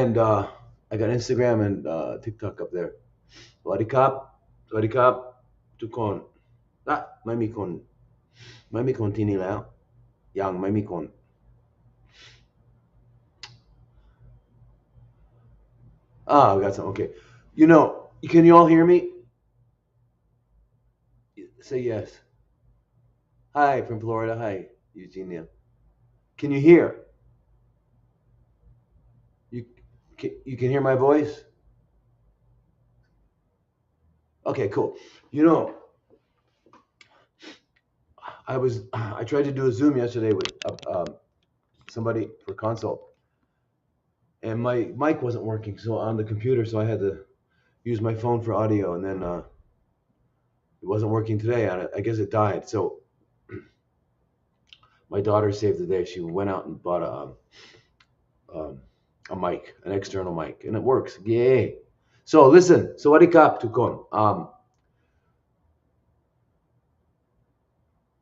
And I got Instagram and TikTok up there. Sawadi Kap, Tukon. May mi kon tini lao. Yang may mi kon. I got some. Okay. Can you all hear me? Say yes. Hi, from Florida. Hi, Eugenia. Can you hear? You you can hear my voice? Okay, cool. You know, I tried to do a Zoom yesterday with somebody for consult, and my mic wasn't working, so on the computer, so I had to use my phone for audio, and then it wasn't working today. And I guess it died. So my daughter saved the day. She went out and bought um, a mic, an external mic, and it works. Yay! So listen, Sawadee Kap Tukon.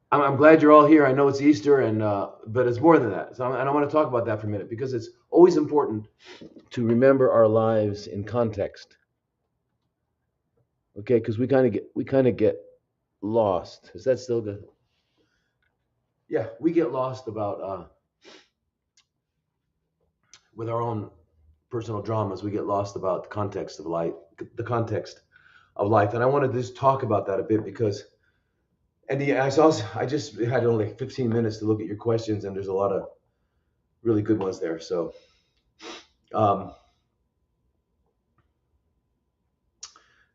I'm glad you're all here. I know it's Easter, and but it's more than that. So and I want to talk about that for a minute because it's always important to remember our lives in context. Okay, because we kind of get lost. Is that still good? Yeah, we get lost about with our own personal dramas. We get lost about the context of life, and I wanted to just talk about that a bit because. And I just had only 15 minutes to look at your questions, and there's a lot of really good ones there. So, um,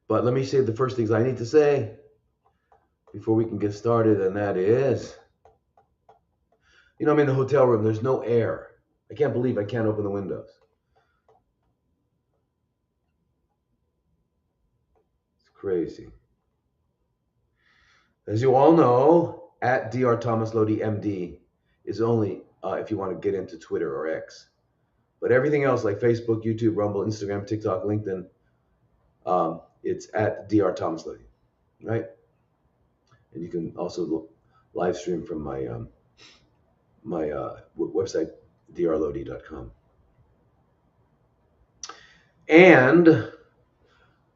but let me say the first things I need to say before we can get started, and that is, I'm in the hotel room. There's no air. I can't believe I can't open the windows. It's crazy. As you all know, at Dr. Thomas Lodi MD is only if you want to get into Twitter or X. But everything else like Facebook, YouTube, Rumble, Instagram, TikTok, LinkedIn, it's at Dr. Thomas Lodi, right? And you can also live stream from my website, drlodi.com. And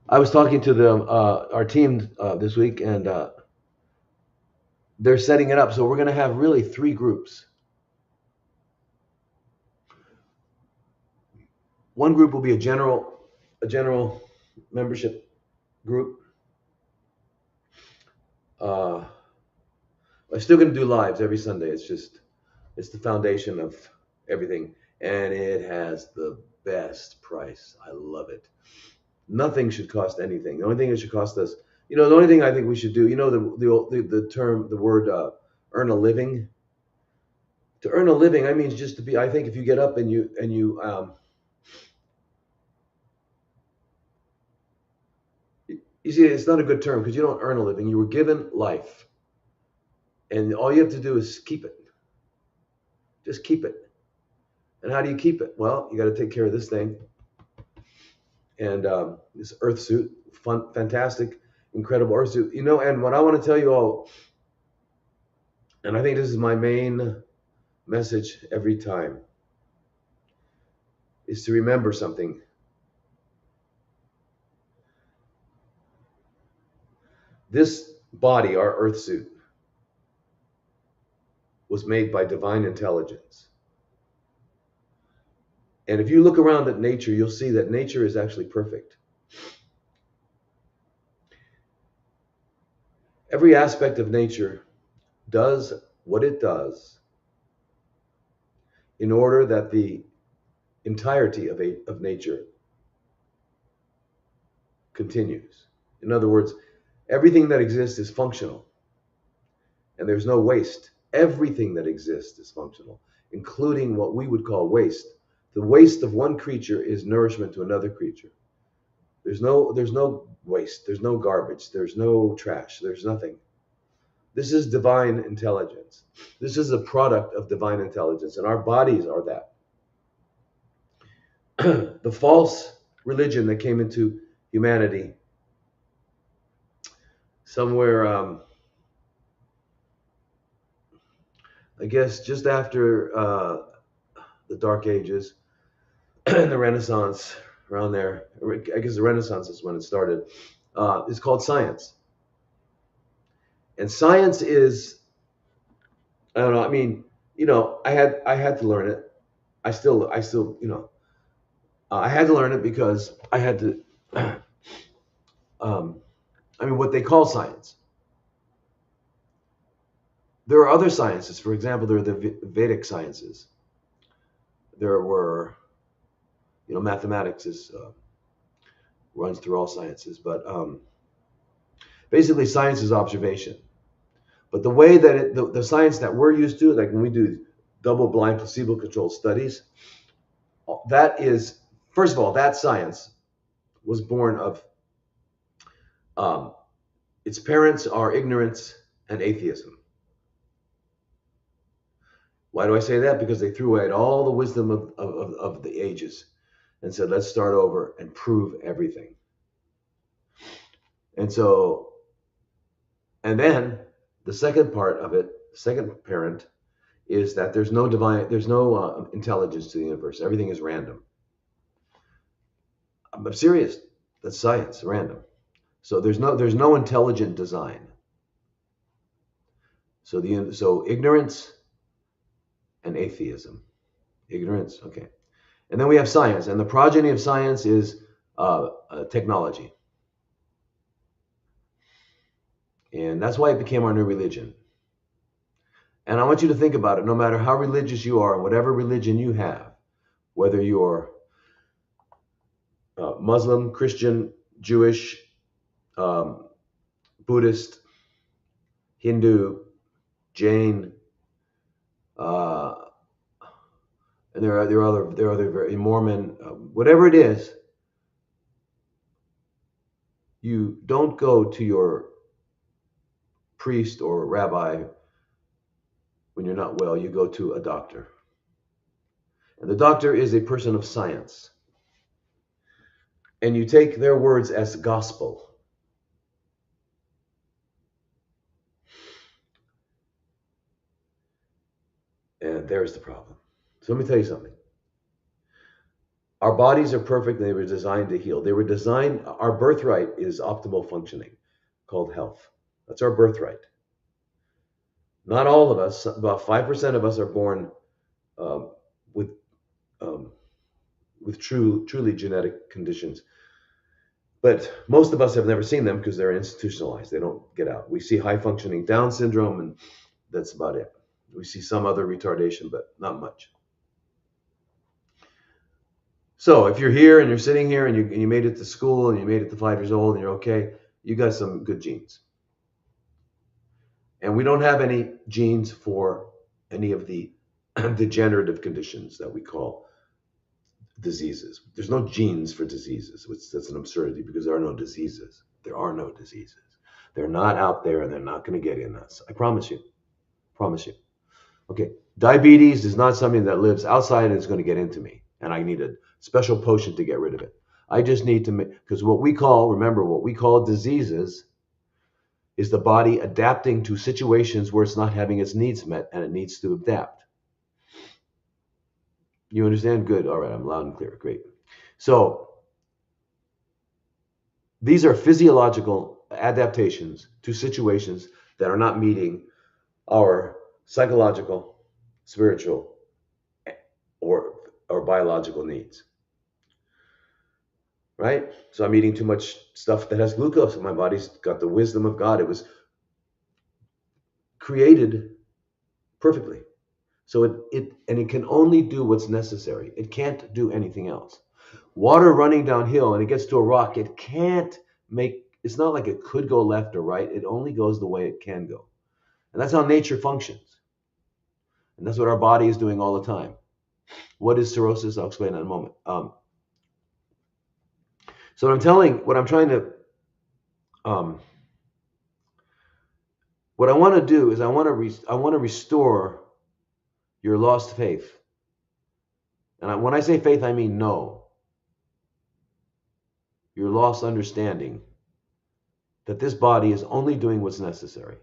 I was talking to our team this week, and they're setting it up. So we're going to have really three groups. One group will be a general membership group. I'm still going to do lives every Sunday. It's the foundation of everything, and it has the best price. I love it. Nothing should cost anything. The only thing it should cost us, the only thing I think we should do, the term, the word earn a living. To earn a living, I mean just to be. I think if you get up and you you see, it's not a good term because you don't earn a living. You were given life, and all you have to do is keep it. Just keep it. And how do you keep it? Well, you got to take care of this thing and this Earth suit, fantastic, incredible Earth suit. And what I want to tell you all, and I think this is my main message every time, is to remember something. This body, our Earth suit, was made by divine intelligence. And if you look around at nature, you'll see that nature is actually perfect. Every aspect of nature does what it does in order that the entirety of nature continues. In other words, everything that exists is functional, and there's no waste. Everything that exists is functional, including what we would call waste. The waste of one creature is nourishment to another creature. There's no waste, there's no garbage, there's no trash, there's nothing. This is divine intelligence. This is a product of divine intelligence, and our bodies are that. The false religion that came into humanity somewhere, I guess, just after the Dark Ages, in the Renaissance, around there, I guess the Renaissance is when it started, is called science. And science is, I don't know, I mean, I had to learn it. I still, I had to learn it because I had to, um, I mean, what they call science. There are other sciences. For example, there are the Vedic sciences. There were, mathematics runs through all sciences, but basically science is observation. But the way that the science that we're used to, like when we do double-blind placebo-controlled studies, that is, first of all, that science was born of, um, its parents are ignorance and atheism. Why do I say that? Because they threw away all the wisdom of the ages and said, let's start over and prove everything. And so, and then the second part of it, second parent, is that there's no intelligence to the universe. Everything is random. I'm serious. That's science, random. So there's no intelligent design. So ignorance and atheism. Ignorance, okay. And then we have science, and the progeny of science is technology. And that's why it became our new religion. And I want you to think about it, no matter how religious you are, whatever religion you have, whether you're Muslim, Christian, Jewish, Buddhist, Hindu, Jain, and there are other very Mormon, whatever it is, you don't go to your priest or rabbi when you're not well. You go to a doctor, and the doctor is a person of science, and you take their words as gospel. And there's the problem. So let me tell you something. Our bodies are perfect. They were designed to heal. Our birthright is optimal functioning, called health. That's our birthright. Not all of us, about 5% of us are born um, with um, truly genetic conditions. But most of us have never seen them because they're institutionalized. They don't get out. We see high functioning Down syndrome, and that's about it. We see some other retardation, but not much. So if you're here and you're sitting here and you made it to school and you made it to 5 years old and you're okay, you got some good genes. And we don't have any genes for any of the degenerative conditions that we call diseases. There's no genes for diseases, which that's an absurdity because there are no diseases. There are no diseases. They're not out there and they're not going to get in us. I promise you. Promise you. Okay. Diabetes is not something that lives outside and is going to get into me. And I need a special potion to get rid of it. I just need to make, because what we call diseases is the body adapting to situations where it's not having its needs met and it needs to adapt. You understand? Good. All right. I'm loud and clear. Great. So these are physiological adaptations to situations that are not meeting our psychological, spiritual, or biological needs. Right? So I'm eating too much stuff that has glucose, and my body's got the wisdom of God. It was created perfectly. So it can only do what's necessary. It can't do anything else. Water running downhill and it gets to a rock, it's not like it could go left or right. It only goes the way it can go. And that's how nature functions. And that's what our body is doing all the time. What is cirrhosis? I'll explain in a moment. So what I want to do is I want to restore your lost faith. And when I say faith, I mean your lost understanding that this body is only doing what's necessary.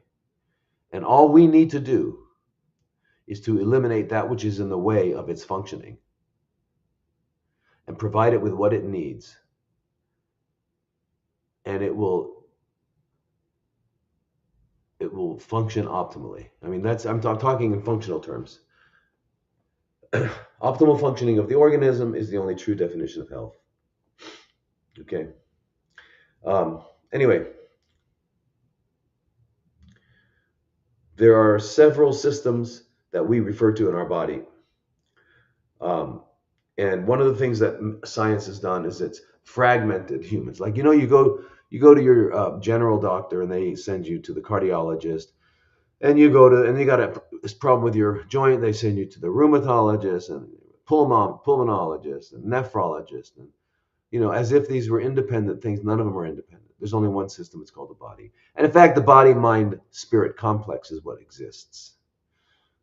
And all we need to do is to eliminate that which is in the way of its functioning. and provide it with what it needs, and it will function optimally. I mean, I'm talking in functional terms. Optimal functioning of the organism is the only true definition of health. Okay. Um, anyway, there are several systems that we refer to in our body. Um, and one of the things that science has done is it's fragmented humans. Like, you go to your general doctor and they send you to the cardiologist, and you got this problem with your joint, they send you to the rheumatologist and pulmonologist and nephrologist, and as if these were independent things. None of them are independent. There's only one system. It's called the body. And in fact, the body mind spirit complex is what exists,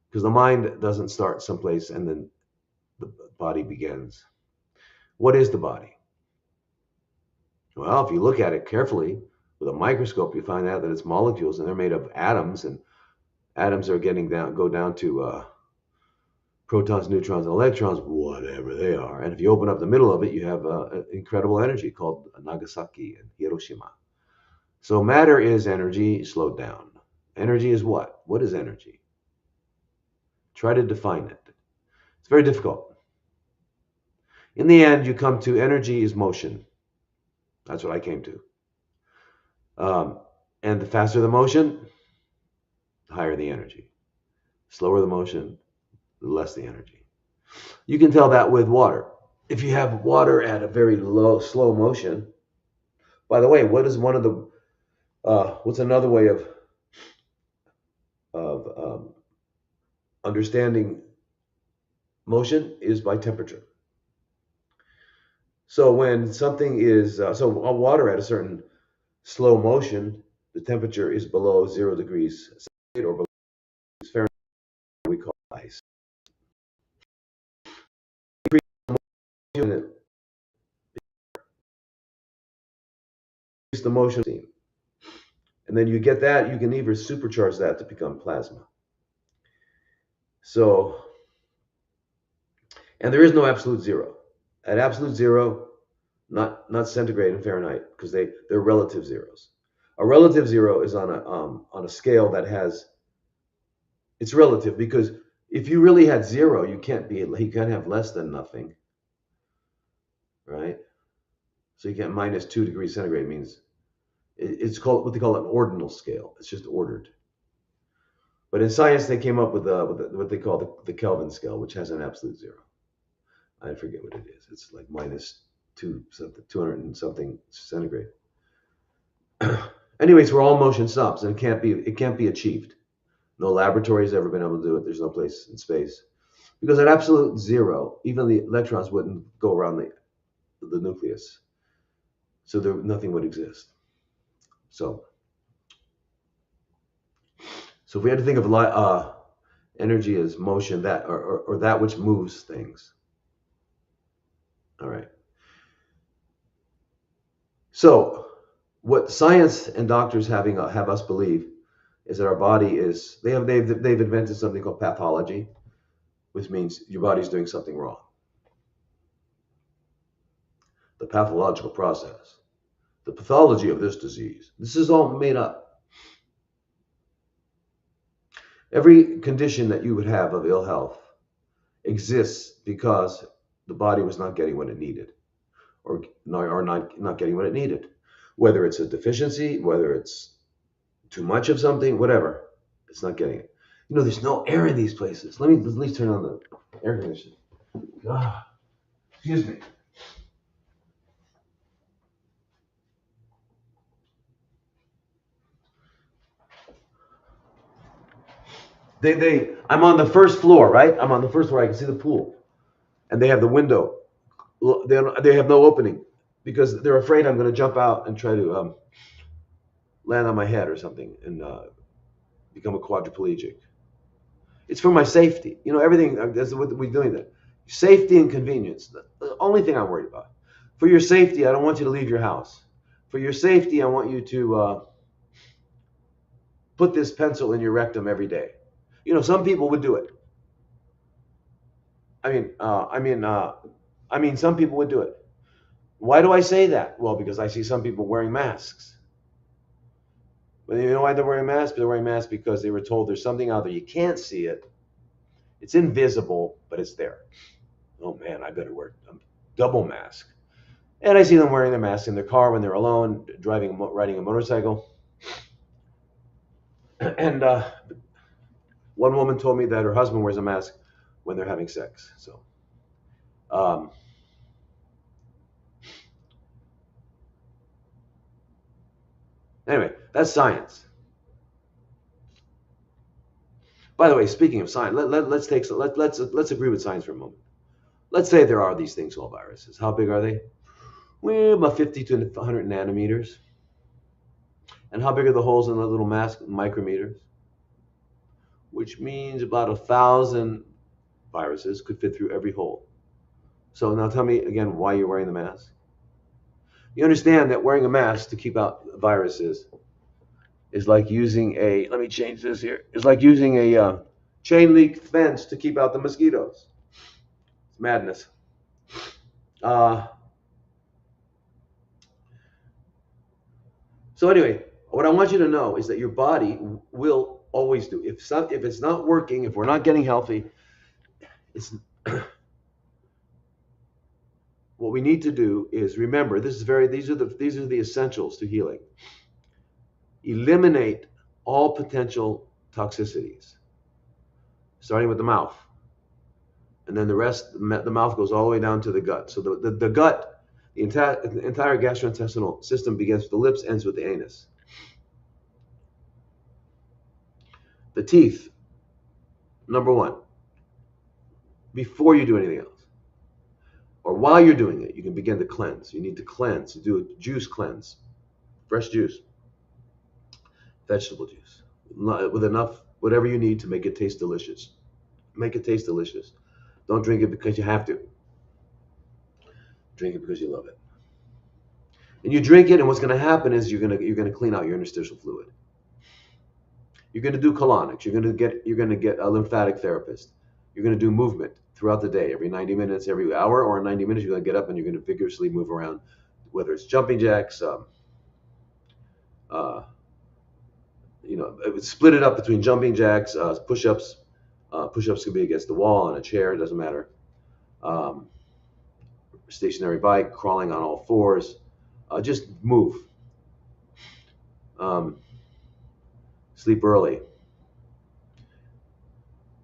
because the mind doesn't start someplace and then the body begins. What is the body? Well, if you look at it carefully with a microscope, you find out that it's molecules, and they're made of atoms, and atoms are go down to protons, neutrons, and electrons, whatever they are. And if you open up the middle of it, you have incredible energy called Nagasaki and Hiroshima. So matter is energy slowed down. Energy is what? What is energy? Try to define it. It's very difficult. In the end, you come to energy is motion. That's what I came to. And the faster the motion, the higher the energy. Slower the motion, the less the energy. You can tell that with water. If you have water at a very slow motion, by the way, what's another way of understanding motion is by temperature. So when something is water at a certain slow motion, the temperature is below 0 degrees Celsius or below Fahrenheit. We call ice. Increase the motion, and then you get that. You can either supercharge that to become plasma. So, and there is no absolute zero. At absolute zero, not centigrade and Fahrenheit, because they're relative zeros. A relative zero is on a scale that has, it's relative, because if you really had zero, you can't have less than nothing, right? So you can't minus 2 degrees centigrade means it's called what they call an ordinal scale. It's just ordered. But in science, they came up with what they call the Kelvin scale, which has an absolute zero. I forget what it is. It's like minus 200 and something centigrade. Anyways, where all motion stops, and it can't be achieved. No laboratory has ever been able to do it. There's no place in space, because at absolute zero, even the electrons wouldn't go around the nucleus, so nothing would exist. So if we had to think of energy as motion, that or that which moves things. All right. So what science and doctors have us believe is that our body is they've invented something called pathology, which means your body's doing something wrong. The pathological process, the pathology of this disease. This is all made up. Every condition that you would have of ill health exists because the body was not getting what it needed, or not getting what it needed. Whether it's a deficiency, whether it's too much of something, whatever, it's not getting it. There's no air in these places. Let me at least turn on the air conditioning. Excuse me. I'm on the first floor, right? I'm on the first floor. I can see the pool, and they have the window. They have no opening because they're afraid I'm going to jump out and try to land on my head or something and become a quadriplegic. It's for my safety. Everything. That's what we're doing. That safety and convenience. The only thing I'm worried about. For your safety, I don't want you to leave your house. For your safety, I want you to put this pencil in your rectum every day. Some people would do it. I mean, some people would do it. Why do I say that? Well, because I see some people wearing masks. But you know why they're wearing masks? They're wearing masks because they were told there's something out there. You can't see it. It's invisible, but it's there. Oh man, I better wear a double mask. And I see them wearing their mask in their car when they're alone, riding a motorcycle. And one woman told me that her husband wears a mask when they're having sex. So, um, anyway, that's science. By the way, speaking of science, let's agree with science for a moment. Let's say there are these things called viruses. How big are they? Well, about 50 to 100 nanometers. And how big are the holes in the little mask? Micrometers. Which means about 1,000 viruses could fit through every hole. So now tell me again why you're wearing the mask. You understand that wearing a mask to keep out viruses is like using a, let me change this here, it's like using a chain link fence to keep out the mosquitoes. It's madness. Uh, so anyway, what I want you to know is that your body will always do. If it's not working, if we're not getting healthy, it's what we need to do is remember these are the essentials to healing. Eliminate all potential toxicities, starting with the mouth. And then the rest, the mouth goes all the way down to the gut. So the gut, the entire gastrointestinal system begins with the lips, ends with the anus. The teeth, number one, before you do anything else, or while you're doing it, you can begin to cleanse. You need to cleanse, do a juice cleanse, fresh juice, vegetable juice, with enough, whatever you need to make it taste delicious. Make it taste delicious. Don't drink it because you have to. Drink it because you love it. And you drink it, and what's going to happen is you're going to clean out your interstitial fluid. You're going to do colonics. You're going to get a lymphatic therapist. You're going to do movement throughout the day, every 90 minutes, every hour, or 90 minutes. You're going to get up and you're going to vigorously move around, whether it's jumping jacks. Split it up between jumping jacks, push-ups. Push-ups can be against the wall, on a chair, it doesn't matter. Stationary bike, crawling on all fours. Just move. Sleep early.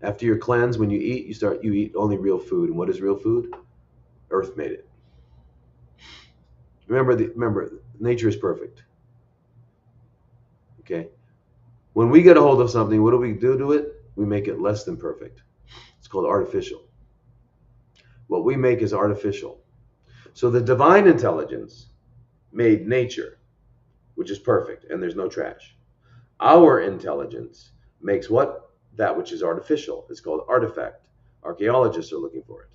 After your cleanse, when you eat, you eat only real food. And what is real food? Earth made it. Remember, nature is perfect. Okay? When we get a hold of something, what do we do to it? We make it less than perfect. It's called artificial. What we make is artificial. So the divine intelligence made nature, which is perfect, and there's no trash. Our intelligence makes what? That which is artificial. It's called artifact. Archaeologists are looking for it.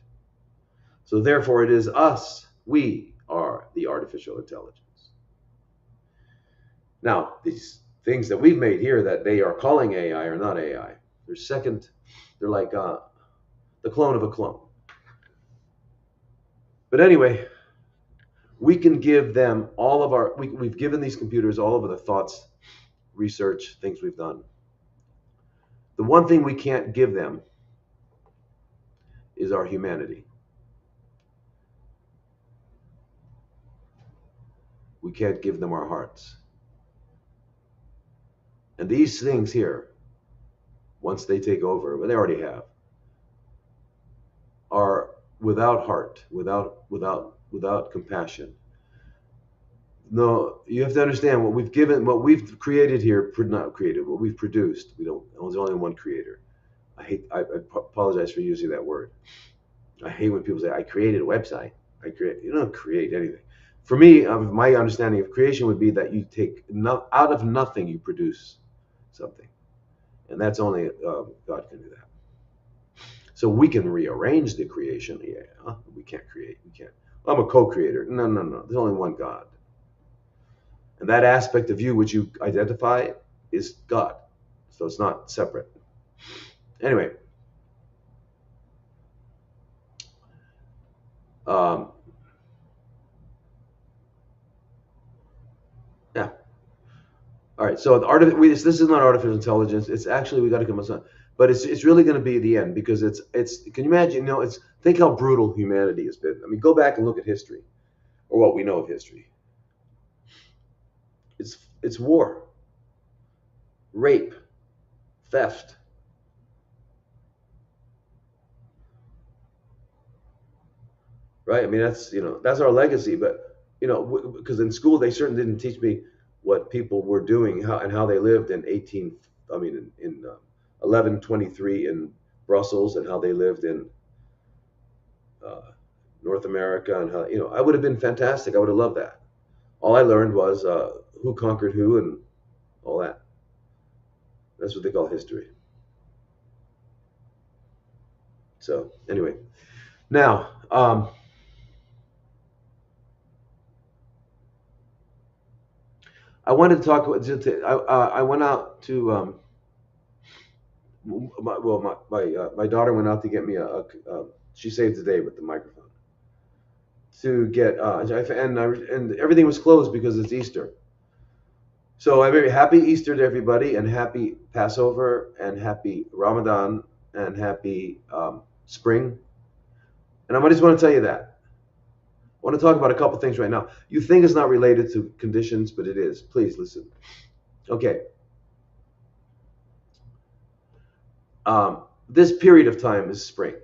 So therefore it is us. We are the artificial intelligence. Now, these things that we've made here that they are calling AI are not AI. They're like the clone of a clone. But anyway, we can give them all of we've given these computers all of the thoughts, research, things we've done. The one thing we can't give them is our humanity. We can't give them our hearts. And these things here, once they take over, well, they already have, are without heart, without compassion. No, you have to understand what we've created here, not created, what we've produced. There's only one creator. I apologize for using that word. I hate when people say, I created a website. You don't create anything. For me, my understanding of creation would be that you take out of nothing, you produce something. And that's only, God can do that. So we can rearrange the creation. Yeah, we can't create. We can't. I'm a co-creator. No. There's only one God. And that aspect of you which you identify is God. So it's not separate. Anyway. Um, yeah. All right. So this is not artificial intelligence. It's actually we got to come up with something, but it's really going to be the end because it's. Can you imagine? You know, it's think how brutal humanity has been. I mean, go back and look at history or what we know of history. It's war, rape, theft. Right? I mean, that's our legacy. But because in school they certainly didn't teach me what people were doing, how they lived in 18. I mean, in 1123 in Brussels, and how they lived in uh, North America, and how I would have been fantastic. I would have loved that. All I learned was who conquered who and all that. That's what they call history. So anyway, now I wanted to talk. I went out to my daughter went out to get me she saved the day with the microphone to get and everything was closed because it's Easter. So I'm very happy Easter to everybody, and happy Passover, and happy Ramadan, and happy spring. And I just want to tell you that. I want to talk about a couple things right now. You think it's not related to conditions, but it is. Please listen. Okay. This period of time is spring.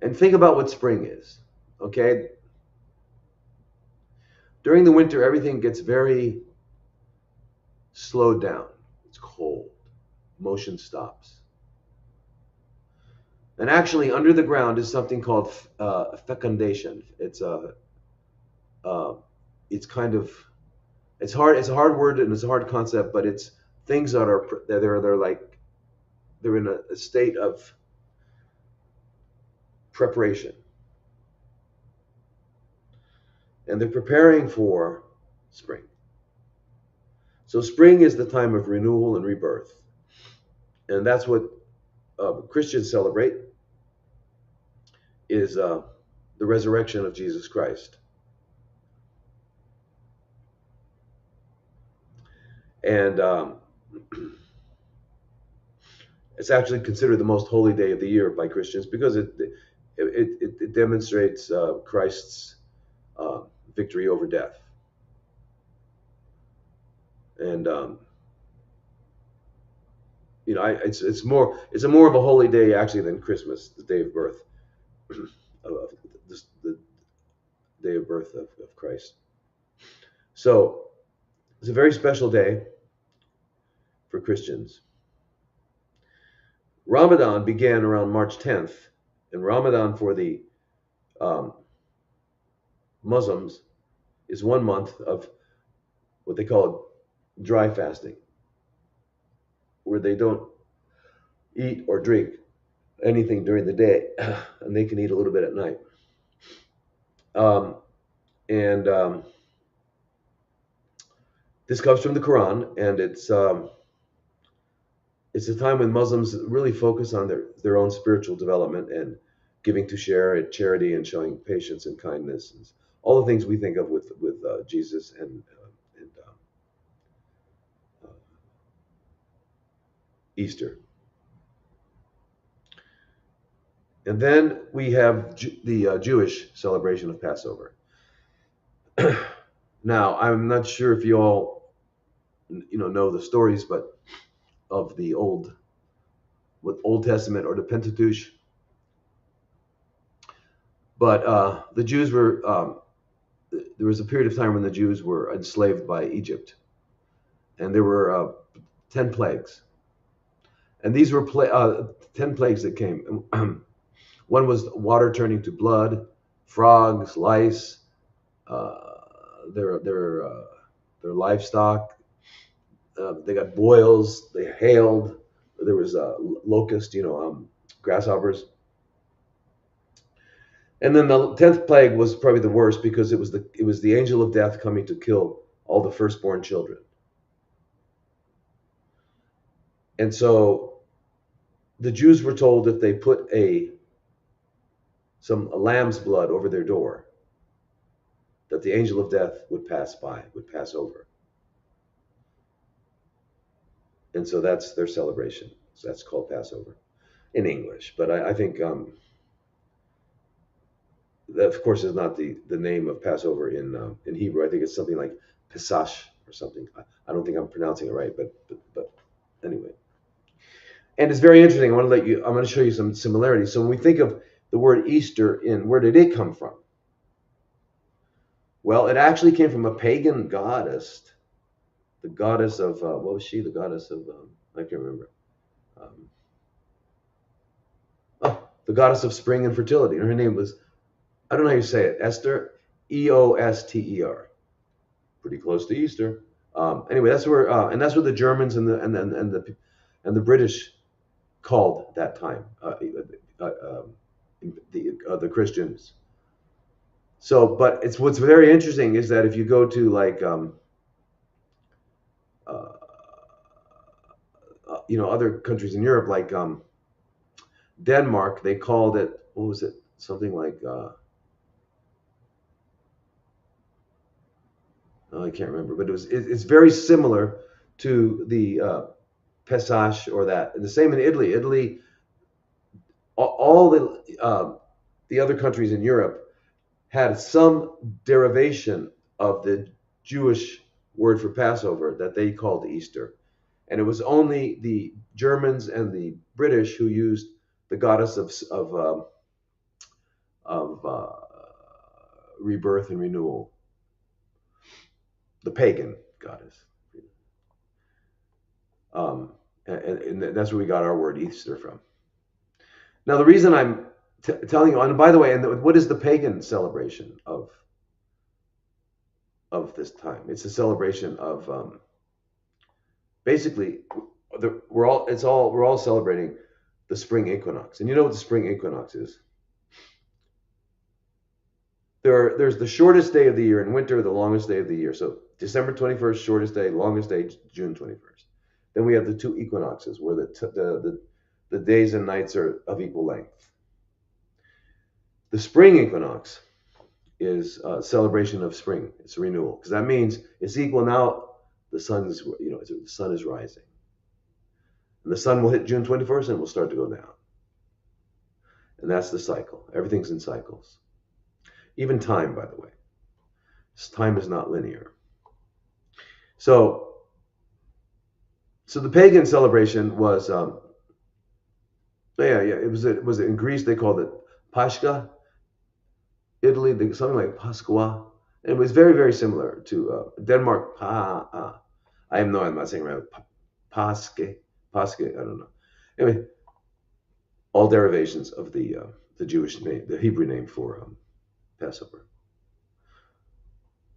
And think about what spring is. Okay. During the winter, everything gets very slowed down. It's cold. Motion stops. And actually, under the ground is something called fecundation. Uh, it's kind of it's hard. It's a hard word and it's a hard concept, but it's things that are they're like they're in a state of preparation, and they're preparing for spring. So spring is the time of renewal and rebirth, and that's what Christians celebrate is the resurrection of Jesus Christ. And it's actually considered the most holy day of the year by Christians because it demonstrates Christ's uh, victory over death. And it's a more of a holy day actually than Christmas, the day of birth, of the day of birth of Christ. So it's a very special day for Christians. Ramadan began around March 10th, and Ramadan for the um, Muslims is 1 month of what they call dry fasting, where they don't eat or drink anything during the day, and they can eat a little bit at night. Um, and This comes from the Quran, and it's a time when Muslims really focus on their own spiritual development and giving to share and charity and showing patience and kindness, and all the things we think of with Jesus and Easter. And then we have the Jewish celebration of Passover. Now, I'm not sure if you all know the stories, but of the Old Testament or the Pentateuch. But the Jews were there was a period of time when the Jews were enslaved by Egypt, and there were 10 plagues, and these were 10 plagues that came. One was water turning to blood, frogs, lice, uh, their their uh, their livestock. They got boils. They hailed. There was locust, grasshoppers. And then the 10th plague was probably the worst because it was the angel of death coming to kill all the firstborn children. And so the Jews were told if they put a some a lamb's blood over their door, that the angel of death would pass by, would pass over. And so that's their celebration. So that's called Passover in English. But I think that, of course, is not the name of Passover in Hebrew. I think it's something like Pesach or something. I don't think I'm pronouncing it right, but anyway. And it's very interesting. I'm going to show you some similarities. So when we think of the word Easter, where did it come from? Well, it actually came from a pagan goddess, the goddess of what was she? The goddess of I can't remember. Um, the goddess of spring and fertility. And her name was, I don't know how you say it, Esther, Eoster. Pretty close to Easter. Anyway, that's where the Germans and the British called that time the Christians. So, but it's what's very interesting is that if you go to like other countries in Europe, like Denmark, they called it, what was it? Something like I can't remember, but it's very similar to the Pesach or that. And the same in Italy. Italy, all the other countries in Europe had some derivation of the Jewish word for Passover that they called Easter. And it was only the Germans and the British who used the goddess of rebirth and renewal, the pagan goddess. And that's where we got our word Easter from. Now, the reason I'm telling you, and by the way, and what is the pagan celebration of this time? It's a celebration of basically we're all celebrating the spring equinox. And you know what the spring equinox is? There's the shortest day of the year in winter, the longest day of the year. So December 21st, shortest day, longest day, June 21st. Then we have the two equinoxes where the days and nights are of equal length. The spring equinox is a celebration of spring. It's a renewal because that means it's equal now. The sun is rising, and the sun will hit June 21st and will start to go down. And that's the cycle. Everything's in cycles. Even time, by the way. Time is not linear. So the pagan celebration was, it was in Greece they called it Pascha. Italy, something like Pasqua. And it was very, very similar to Denmark. I'm not saying right. Paske, I don't know. Anyway, all derivations of the Jewish name, the Hebrew name for Passover.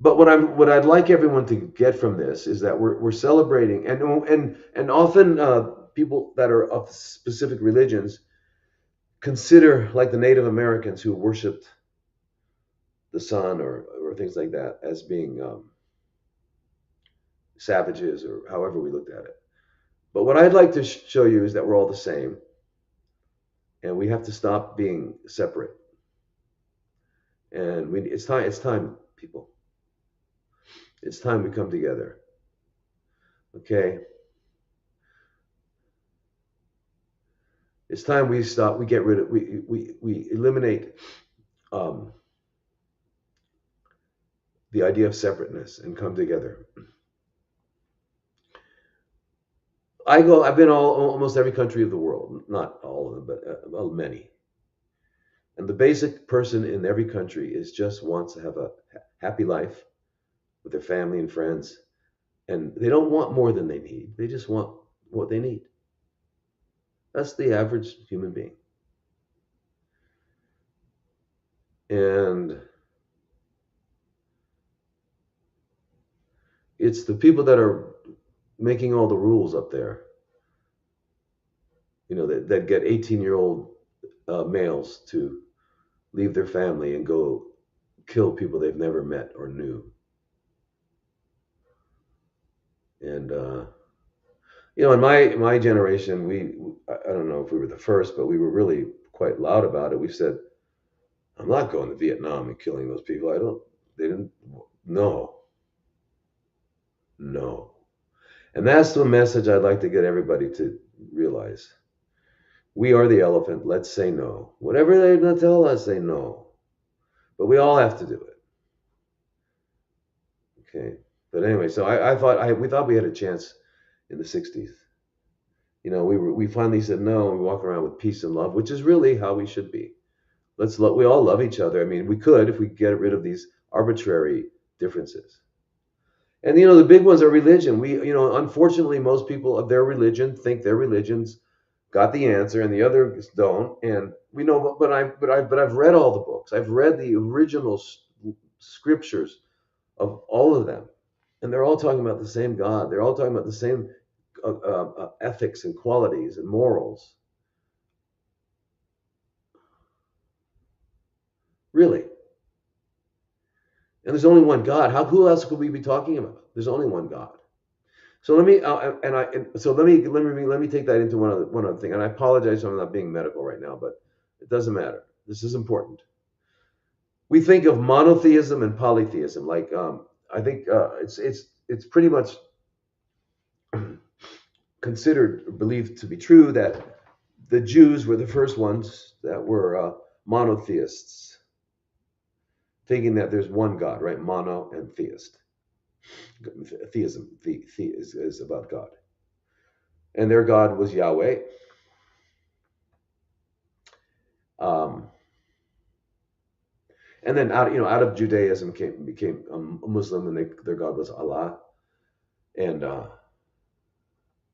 But what I'd like everyone to get from this is that we're celebrating, and often people that are of specific religions consider, like the Native Americans who worshipped the sun or things like that, as being savages, or however we looked at it. But what I'd like to show you is that we're all the same, and we have to stop being separate. And it's time, people. It's time we come together. Okay? It's time we stop. We get rid of. We eliminate the idea of separateness and come together. I've been almost every country of the world, not all of them, but many. And the basic person in every country just wants to have a happy life with their family and friends. And they don't want more than they need. They just want what they need. That's the average human being. And it's the people that are making all the rules up there, that get 18-year-old males to leave their family and go kill people they've never met or knew. And in my generation, I don't know if we were the first, but we were really quite loud about it. We said, I'm not going to Vietnam and killing those people. They didn't, no, no. And that's the message I'd like to get everybody to realize. We are the elephant. Let's say no. Whatever they're going to tell us, say no. But we all have to do it. Okay. But anyway, so we thought we had a chance in the 60s. We finally said no, and we walk around with peace and love, which is really how we should be. We all love each other. I mean, we could if we get rid of these arbitrary differences. And the big ones are religion. Unfortunately, most people of their religion think their religions got the answer, and the others don't. And we know, but I've read all the books. I've read the original scriptures of all of them, and they're all talking about the same God. They're all talking about the same ethics and qualities and morals. Really. And there's only one God. Who else could we be talking about? There's only one God. So let me take that into one other thing. And I apologize if I'm not being medical right now, but it doesn't matter. This is important. We think of monotheism and polytheism. Like I think it's pretty much believed to be true that the Jews were the first ones that were monotheists, thinking that there's one God, right? Mono and theist. Theism, is about God, and their God was Yahweh. And then out of Judaism became a Muslim, and their God was Allah, and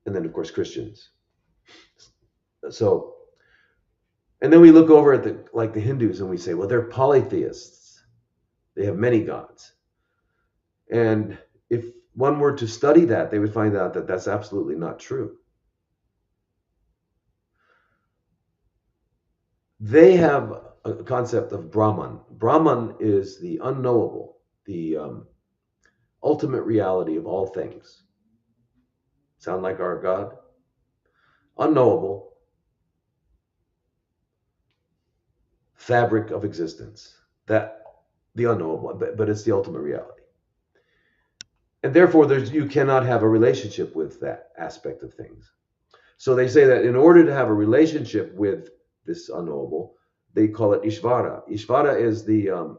then of course Christians. So, and then we look over at the Hindus, and we say, well, they're polytheists. They have many gods. And if one were to study that, they would find out that that's absolutely not true. They have a concept of Brahman. Brahman is the unknowable, the ultimate reality of all things. Sound like our God? Unknowable, fabric of existence. That the unknowable, but it's the ultimate reality. And therefore, you cannot have a relationship with that aspect of things. So they say that in order to have a relationship with this unknowable, they call it Ishvara. Ishvara is the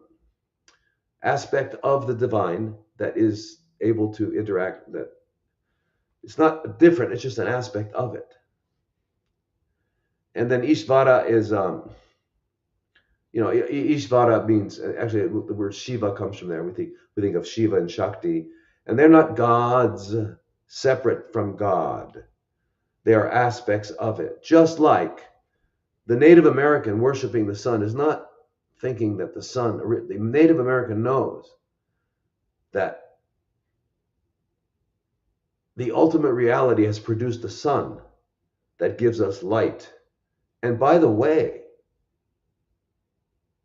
aspect of the divine that is able to interact. That it's not different; it's just an aspect of it. And then Ishvara is, Ishvara means actually the word Shiva comes from there. We think of Shiva and Shakti, and they're not gods separate from God. They are aspects of it. Just like the Native American worshiping the sun is not thinking that the Native American knows that the ultimate reality has produced a sun that gives us light. And by the way,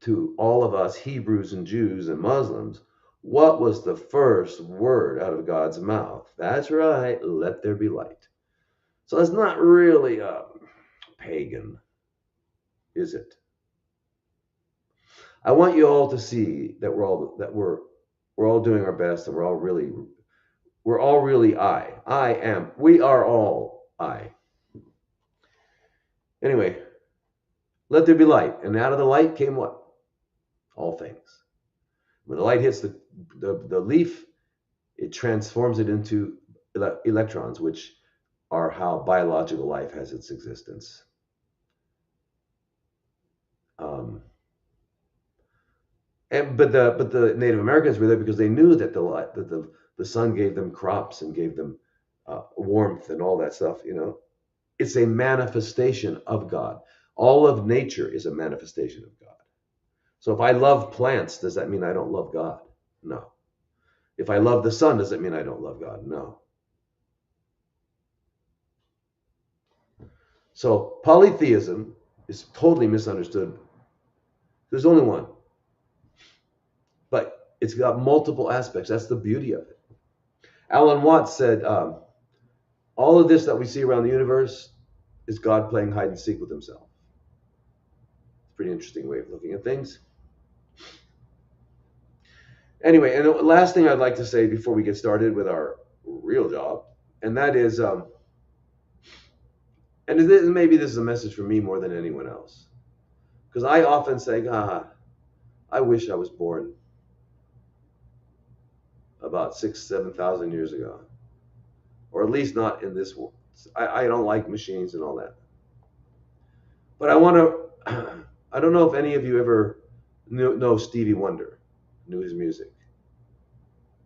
to all of us Hebrews and Jews and Muslims, what was the first word out of God's mouth? That's right, let there be light. So it's not really pagan, is it? I want you all to see that we're all doing our best, and we're all really I am. We are all I. Anyway, let there be light, and out of the light came what? All things. When the light hits the leaf, it transforms it into electrons, which are how biological life has its existence. But the Native Americans were there because they knew that the sun gave them crops and gave them warmth and all that stuff. It's a manifestation of God. All of nature is a manifestation of God. So if I love plants, does that mean I don't love God? No. If I love the sun, does it mean I don't love God? No. So polytheism is totally misunderstood. There's only one. But it's got multiple aspects. That's the beauty of it. Alan Watts said, all of this that we see around the universe is God playing hide and seek with himself. It's a pretty interesting way of looking at things. Anyway, and the last thing I'd like to say before we get started with our real job, and that is, maybe this is a message for me more than anyone else, because I often say, I wish I was born about 7,000 years ago, or at least not in this world. I don't like machines and all that. But I want to, I don't know if any of you ever know Stevie Wonder, knew his music.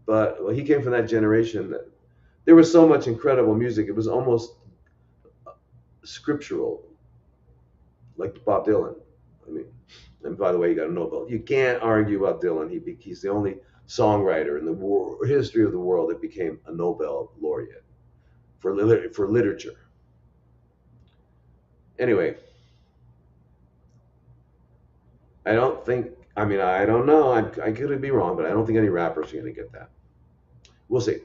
But well, he came from that generation that there was so much incredible music. It was almost scriptural, like Bob Dylan. I mean, and by the way, he got a Nobel. You can't argue about Dylan. He's the only songwriter in the history of the world that became a Nobel laureate for literature. Anyway, I don't think. I mean, I don't know. I could be wrong, but I don't think any rappers are going to get that. We'll see.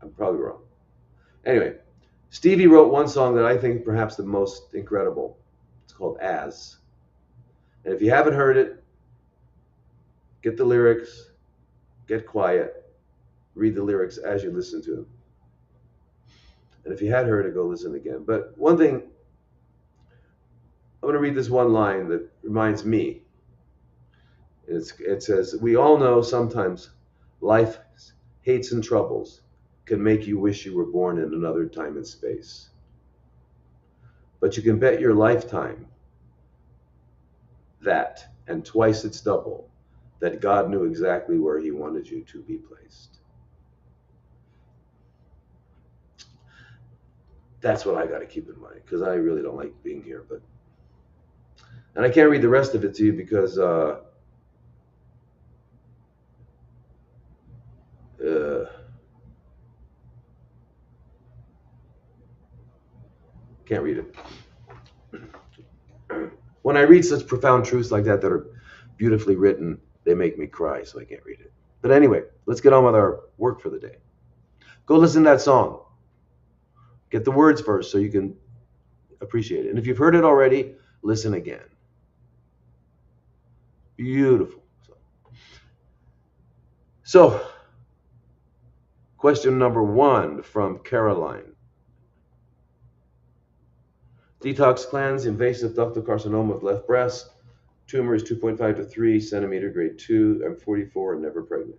I'm probably wrong. Anyway, Stevie wrote one song that I think perhaps the most incredible. It's called As. And if you haven't heard it, get the lyrics, get quiet, read the lyrics as you listen to them. And if you had heard it, go listen again. But one thing, I'm going to read this one line that reminds me. It says, we all know sometimes life's hates and troubles can make you wish you were born in another time and space. But you can bet your lifetime that, and twice its double, that God knew exactly where he wanted you to be placed. That's what I got to keep in mind, because I really don't like being here. And I can't read the rest of it to you because can't read it. When I read such profound truths like that are beautifully written, they make me cry, so I can't read it. But anyway, let's get on with our work for the day. Go listen to that song. Get the words first so you can appreciate it. And if you've heard it already, listen again. Beautiful. So, question number 1 from Caroline. Detox cleanse, invasive ductal carcinoma of left breast. Tumor is 2.5 to 3 centimeter, grade 2. I'm 44 and never pregnant.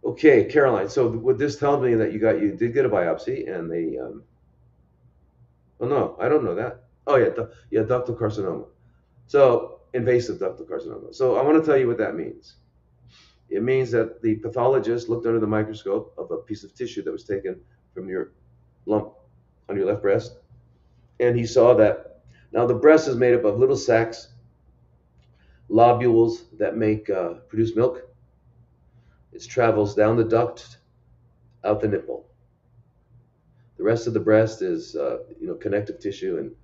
Okay, Caroline. So what this tells me that you did get a biopsy, and they oh no, I don't know that. Oh yeah, ductal carcinoma. So invasive ductal carcinoma. So I want to tell you what that means. It means that the pathologist looked under the microscope of a piece of tissue that was taken from your lump on your left breast, and he saw that now the breast is made up of little sacs, lobules that produce milk. It travels down the duct, out the nipple. The rest of the breast is connective tissue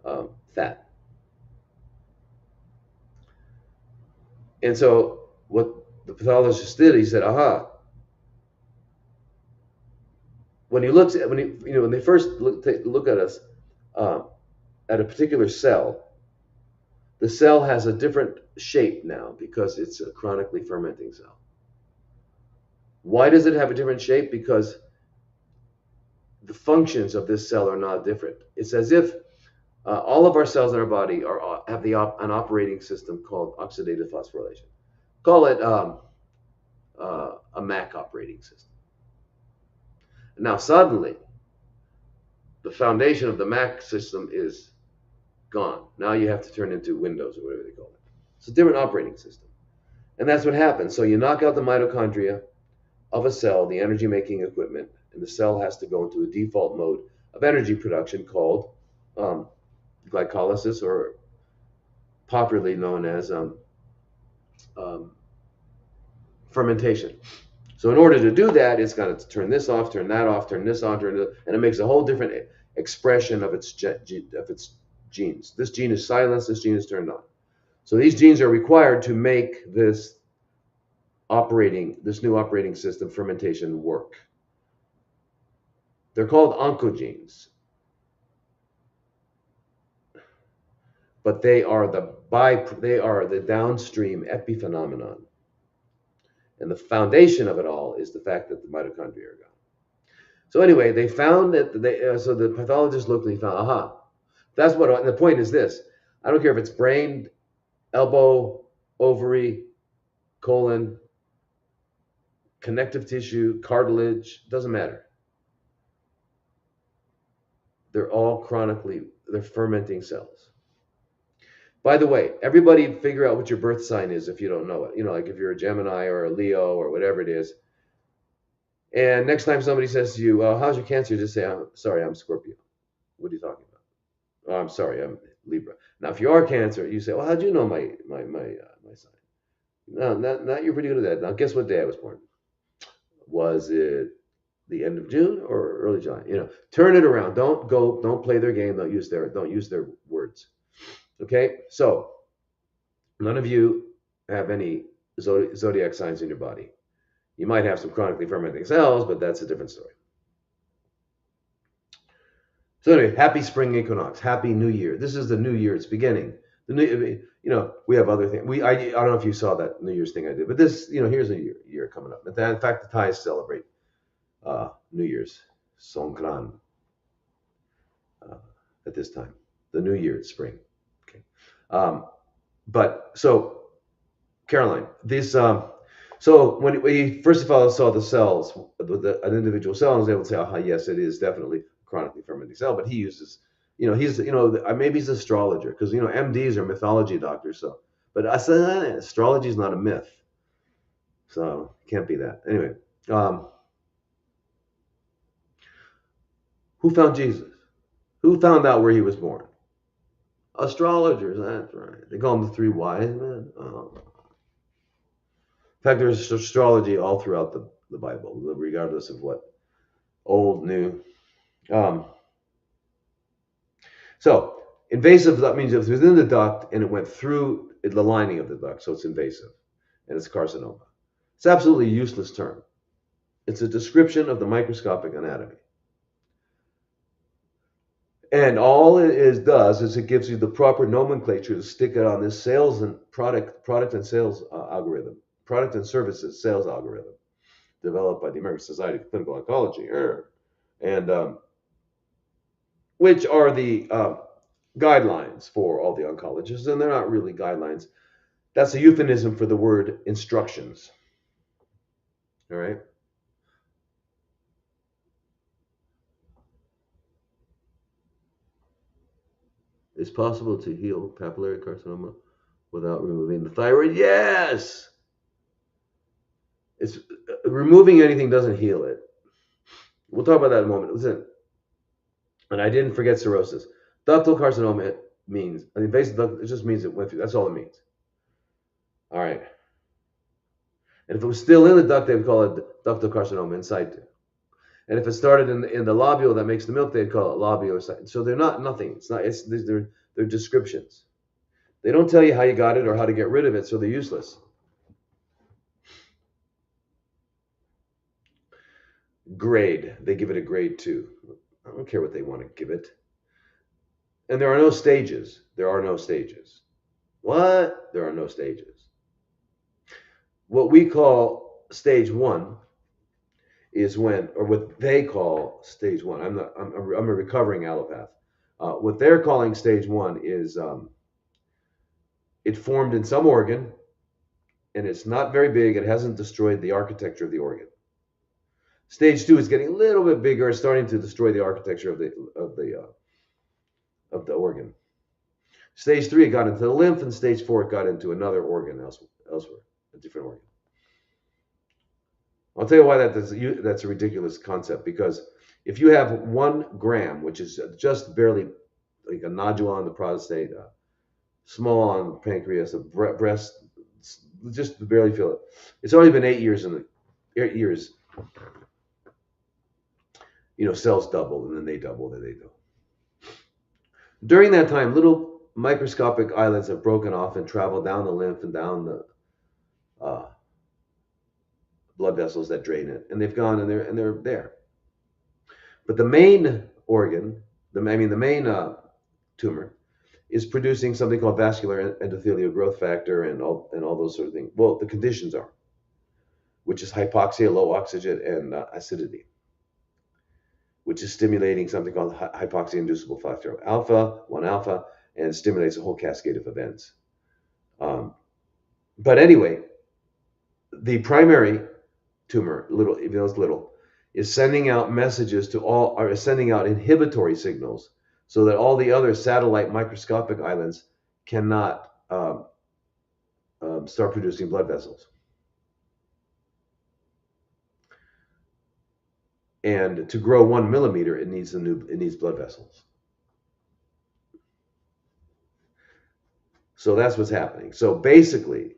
and fat. And so what the pathologist did, he said, aha. When they first look at us at a particular cell, the cell has a different shape now because it's a chronically fermenting cell. Why does it have a different shape? Because the functions of this cell are not different. It's as if all of our cells in our body have an operating system called oxidative phosphorylation. Call it a Mac operating system. Now suddenly, the foundation of the Mac system is gone. Now you have to turn into Windows or whatever they call it. It's a different operating system. And that's what happens. So you knock out the mitochondria of a cell, the energy-making equipment, and the cell has to go into a default mode of energy production called glycolysis, or popularly known as fermentation. So in order to do that, it's got to turn this off, turn that off, turn this on, and it makes a whole different expression of its genes. This gene is silenced, this gene is turned on. So these genes are required to make this new operating system, fermentation, work. They're called oncogenes. but they are the downstream epiphenomenon. And the foundation of it all is the fact that the mitochondria are gone. So anyway, they found that so the pathologist looked and he found, aha, that's what, and the point is this. I don't care if it's brain, elbow, ovary, colon, connective tissue, cartilage, doesn't matter. They're fermenting cells. By the way, everybody figure out what your birth sign is if you don't know it. Like if you're a Gemini or a Leo or whatever it is. And next time somebody says to you, well, how's your cancer? Just say, I'm sorry, I'm Scorpio. What are you talking about? Oh, I'm sorry, I'm Libra. Now, if you are Cancer, you say, well, how'd you know my sign? No, not you're pretty good at that. Now, guess what day I was born? Was it the end of June or early July? Turn it around. Don't play their game. Don't use their words. Okay, so none of you have any zodiac signs in your body. You might have some chronically fermenting cells, but that's a different story. So anyway, happy spring equinox, happy New Year. This is the New Year. It's beginning. We have other things. I don't know if you saw that New Year's thing I did, but this, here's a year coming up. In fact, the Thais celebrate New Year's, Songkran, at this time. The New Year is spring. Okay. But so, Caroline, so when we first of all saw the cells, an individual cell, and was able to say, oh, yes, it is definitely chronically fermenting cell, but he uses, maybe he's an astrologer because, MDs are mythology doctors. So, but I said astrology is not a myth. So it can't be that. Anyway, who found Jesus? Who found out where he was born? Astrologers, that's right. They call them the three wise men. In fact, there's astrology all throughout the Bible, regardless of what old, new. So invasive, that means it's within the duct and it went through the lining of the duct, so it's invasive, and it's carcinoma. It's an absolutely useless term. It's a description of the microscopic anatomy. And all it does is it gives you the proper nomenclature to stick it on this sales and product and sales algorithm, product and services sales algorithm, developed by the American Society of Clinical Oncology, and which are the guidelines for all the oncologists, and they're not really guidelines. That's a euphemism for the word instructions. All right. It's possible to heal papillary carcinoma without removing the thyroid. Yes. It's removing anything doesn't heal it. We'll talk about that in a moment. Listen, and I didn't forget cirrhosis. Ductal carcinoma means an invasive duct. It just means it went through. That's all it means. All right. And if it was still in the duct, they would call it ductal carcinoma in situ. And if it started in the lobule that makes the milk, they'd call it lobulocyte. So they're not nothing. It's not. They're descriptions. They don't tell you how you got it or how to get rid of it, so they're useless. Grade. They give it a grade 2. I don't care what they want to give it. And there are no stages. There are no stages. What? There are no stages. What we call stage 1 is when, or what they call stage 1. I'm a recovering allopath. What they're calling stage 1 is it formed in some organ, and it's not very big. It hasn't destroyed the architecture of the organ. Stage 2 is getting a little bit bigger, it's starting to destroy the architecture of the organ. Stage 3 it got into the lymph, and stage 4 it got into another organ elsewhere, a different organ. I'll tell you why that's a ridiculous concept, because if you have 1 gram, which is just barely like a nodule on the prostate, small on the pancreas, a breast, just barely feel it. It's only been 8 years cells double, and then they double, and then they double. During that time, little microscopic islets have broken off and traveled down the lymph and down the blood vessels that drain it, and they've gone and they're there. But the main organ, the main tumor, is producing something called vascular endothelial growth factor and all those sort of things. Well, the conditions are, which is hypoxia, low oxygen, and acidity, which is stimulating something called hypoxia-inducible factor alpha, 1 alpha, and stimulates a whole cascade of events. But anyway, the primary tumor, little, even though it's little, is sending out messages to all, or is sending out inhibitory signals so that all the other satellite microscopic islands cannot start producing blood vessels. And to grow 1 millimeter, it needs blood vessels. So that's what's happening. So basically,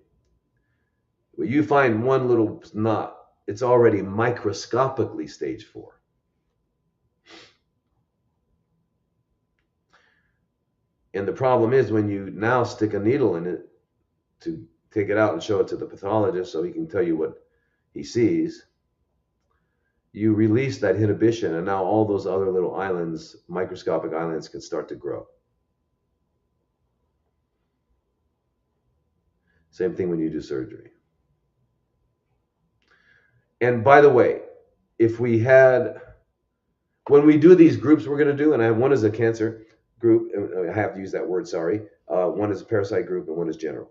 when you find one little knot, it's already microscopically stage 4. And the problem is when you now stick a needle in it to take it out and show it to the pathologist so he can tell you what he sees, you release that inhibition, and now all those other little islands, microscopic islands, can start to grow. Same thing when you do surgery. And by the way, when we do these groups we're going to do, and one is a cancer group, I have to use that word, sorry. One is a parasite group and one is general.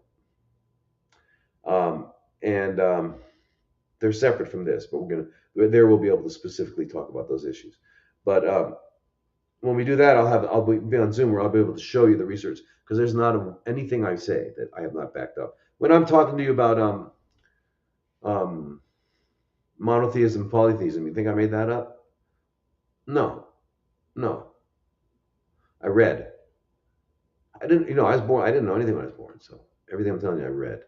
They're separate from this, but we'll be able to specifically talk about those issues. But when we do that, I'll be on Zoom where I'll be able to show you the research, because there's not anything I say that I have not backed up. When I'm talking to you about monotheism, polytheism, you think I made that up? No. I read. I was born. I didn't know anything when I was born, so everything I'm telling you, I read.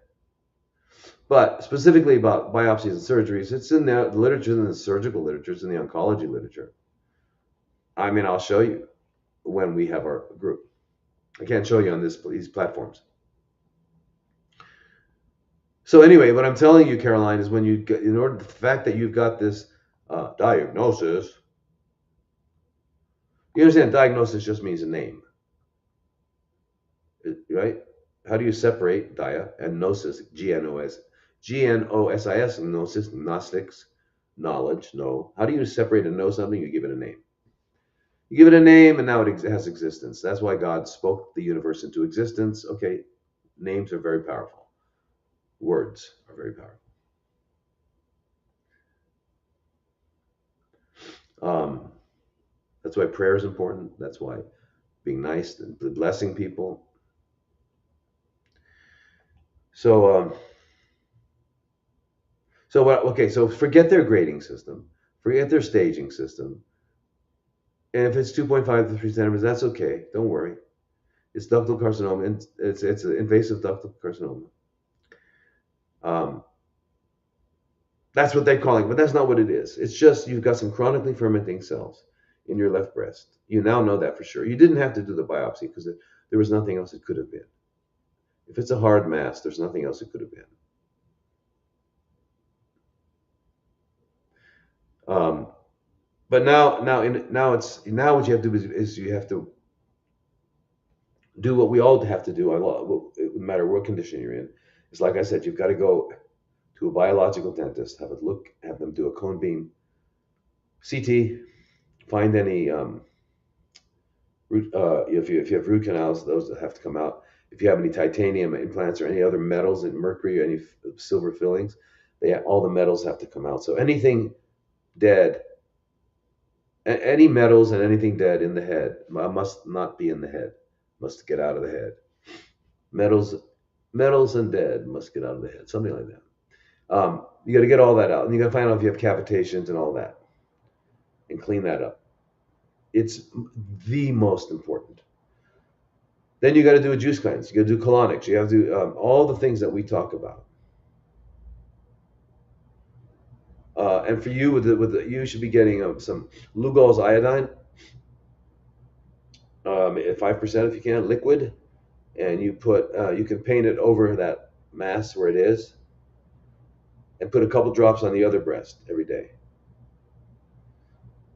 But specifically about biopsies and surgeries, it's in the literature, in the surgical literature, it's in the oncology literature. I mean, I'll show you when we have our group. I can't show you on these platforms. So anyway, what I'm telling you, Caroline, is the fact that you've got this diagnosis, you understand, diagnosis just means a name, right? How do you separate dia and gnosis, G-N-O-S, G-N-O-S-I-S, gnosis, gnostics, knowledge, know. How do you separate and know something? You give it a name. You give it a name, and now it has existence. That's why God spoke the universe into existence. Okay, names are very powerful. Words are very powerful. That's why prayer is important. That's why being nice and blessing people. So forget their grading system. Forget their staging system. And if it's 2.5 to 3 centimeters, that's okay. Don't worry. It's ductal carcinoma. And it's an invasive ductal carcinoma. That's what they're calling it, but that's not what it is. It's just you've got some chronically fermenting cells in your left breast. You now know that for sure. You didn't have to do the biopsy because there was nothing else it could have been. If it's a hard mass, there's nothing else it could have been. But now what you have to do is you have to do what we all have to do. No matter what condition you're in, it's like I said, you've got to go to a biological dentist, have them do a cone beam CT, find any if you have root canals, those that have to come out. If you have any titanium implants or any other metals and mercury or any silver fillings, all the metals have to come out. So anything dead, any metals and anything dead in the head must not be in the head, must get out of the head. Metals and dead must get out of the head, something like that. You got to get all that out, and you got to find out if you have cavitations and all that, and clean that up. It's the most important. Then you got to do a juice cleanse. You got to do colonics. You have to do all the things that we talk about. And for you, you should be getting some Lugol's iodine, 5% if you can, liquid, and you can paint it over that mass where it is, and put a couple drops on the other breast every day,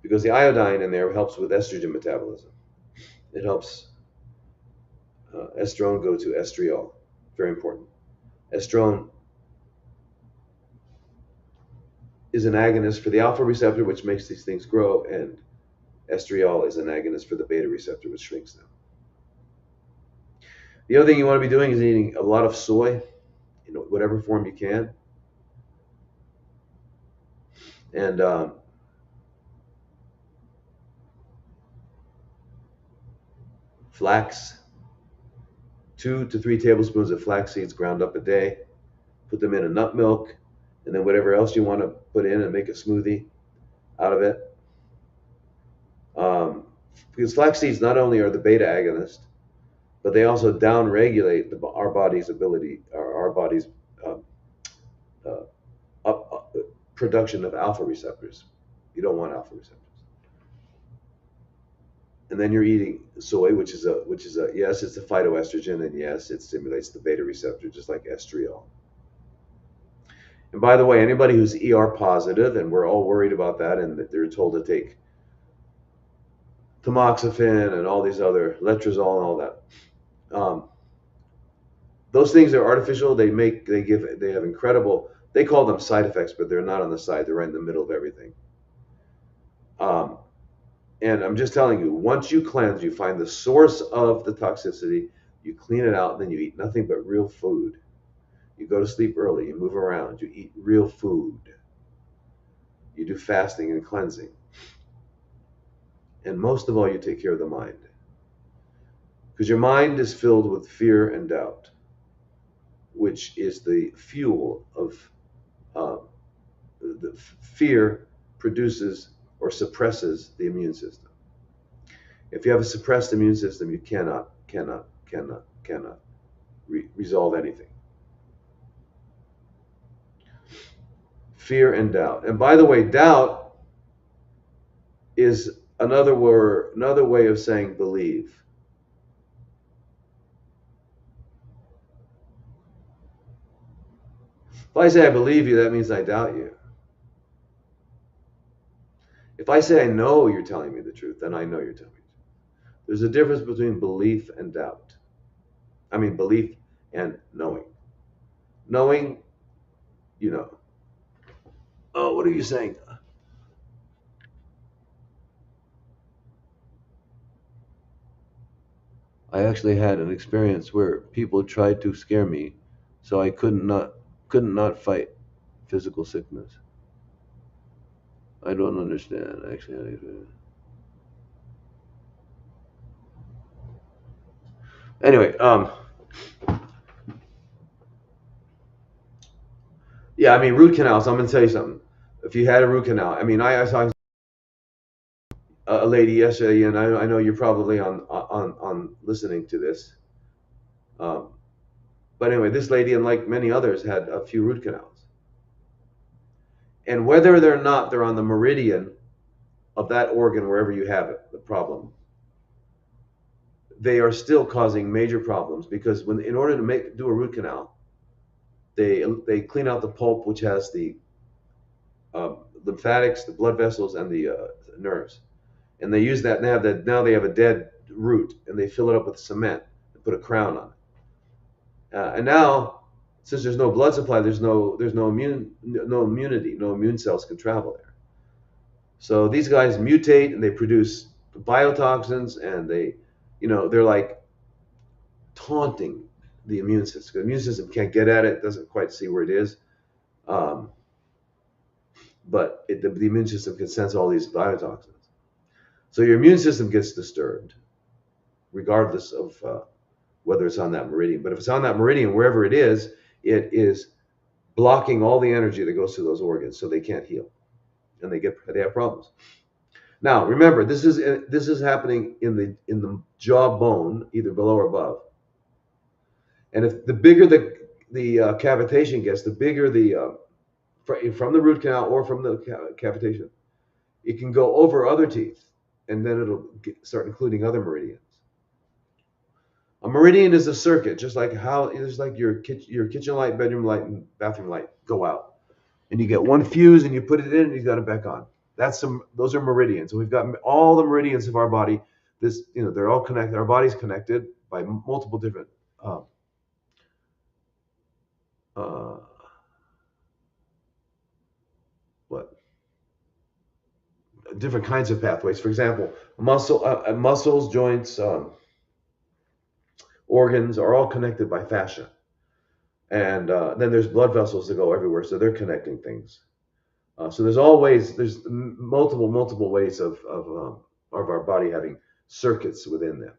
because the iodine in there helps with estrogen metabolism. It helps estrone go to estriol. Very important. Estrone is an agonist for the alpha receptor, which makes these things grow, and estriol is an agonist for the beta receptor, which shrinks them. The other thing you want to be doing is eating a lot of soy, in whatever form you can, and flax, 2 to 3 tablespoons of flax seeds ground up a day. Put them in a nut milk, and then whatever else you want to put in and make a smoothie out of it. Because flax seeds not only are the beta agonist, but they also downregulate our body's ability, our body's um, uh, production of alpha receptors. You don't want alpha receptors. And then you're eating soy, which is a yes, it's a phytoestrogen, and yes, it stimulates the beta receptor just like estriol. And by the way, anybody who's ER positive, and we're all worried about that, and they're told to take tamoxifen and all these other letrozole and all that. Those things are artificial. They have incredible. They call them side effects, but they're not on the side. They're right in the middle of everything. And I'm just telling you, once you cleanse, you find the source of the toxicity, you clean it out, and then you eat nothing but real food. You go to sleep early, you move around, you eat real food. You do fasting and cleansing. And most of all, you take care of the mind. Because your mind is filled with fear and doubt, which is the fuel of the fear produces or suppresses the immune system. If you have a suppressed immune system, you cannot resolve anything. Fear and doubt. And by the way, doubt is another way of saying believe. If I say I believe you, that means I doubt you. If I say I know you're telling me the truth, then I know you're telling me the truth. There's a difference between belief and doubt. I mean, belief and knowing. Knowing, you know. Oh, what are you saying? I actually had an experience where people tried to scare me, so I couldn't not fight physical sickness. I don't understand actually. Anyway, yeah, I mean root canals. I'm gonna tell you something. If you had a root canal, I mean, I saw a lady yesterday, and I know you're probably on listening to this. Um, but anyway, this lady and like many others had a few root canals, and whether they're not they're on the meridian of that organ wherever you have it, the problem, they are still causing major problems because in order to do a root canal, they clean out the pulp, which has the lymphatics, the blood vessels, and the nerves, and they use that now. Now they have a dead root, and they fill it up with cement and put a crown on it. And now, since there's no blood supply, there's no immunity, no immune cells can travel there. So these guys mutate and they produce biotoxins, and they're like taunting the immune system. The immune system can't get at it, doesn't quite see where it is. But the immune system can sense all these biotoxins. So your immune system gets disturbed, regardless of whether it's on that meridian. But if it's on that meridian, wherever it is blocking all the energy that goes to those organs, so they can't heal, and they have problems. Now, remember, this is happening in the jawbone, either below or above. And if the bigger the cavitation gets, the bigger from the root canal or from the cavitation, it can go over other teeth, and then it'll start including other meridians. A meridian is a circuit, just like your kitchen light, bedroom light, and bathroom light go out, and you get one fuse and you put it in and you got it back on. Those are meridians. And we've got all the meridians of our body. They're all connected. Our body's connected by multiple different uh, uh, what different kinds of pathways. For example, muscles, joints, organs are all connected by fascia, and then there's blood vessels that go everywhere, so they're connecting things. So there's multiple ways of our body having circuits within them.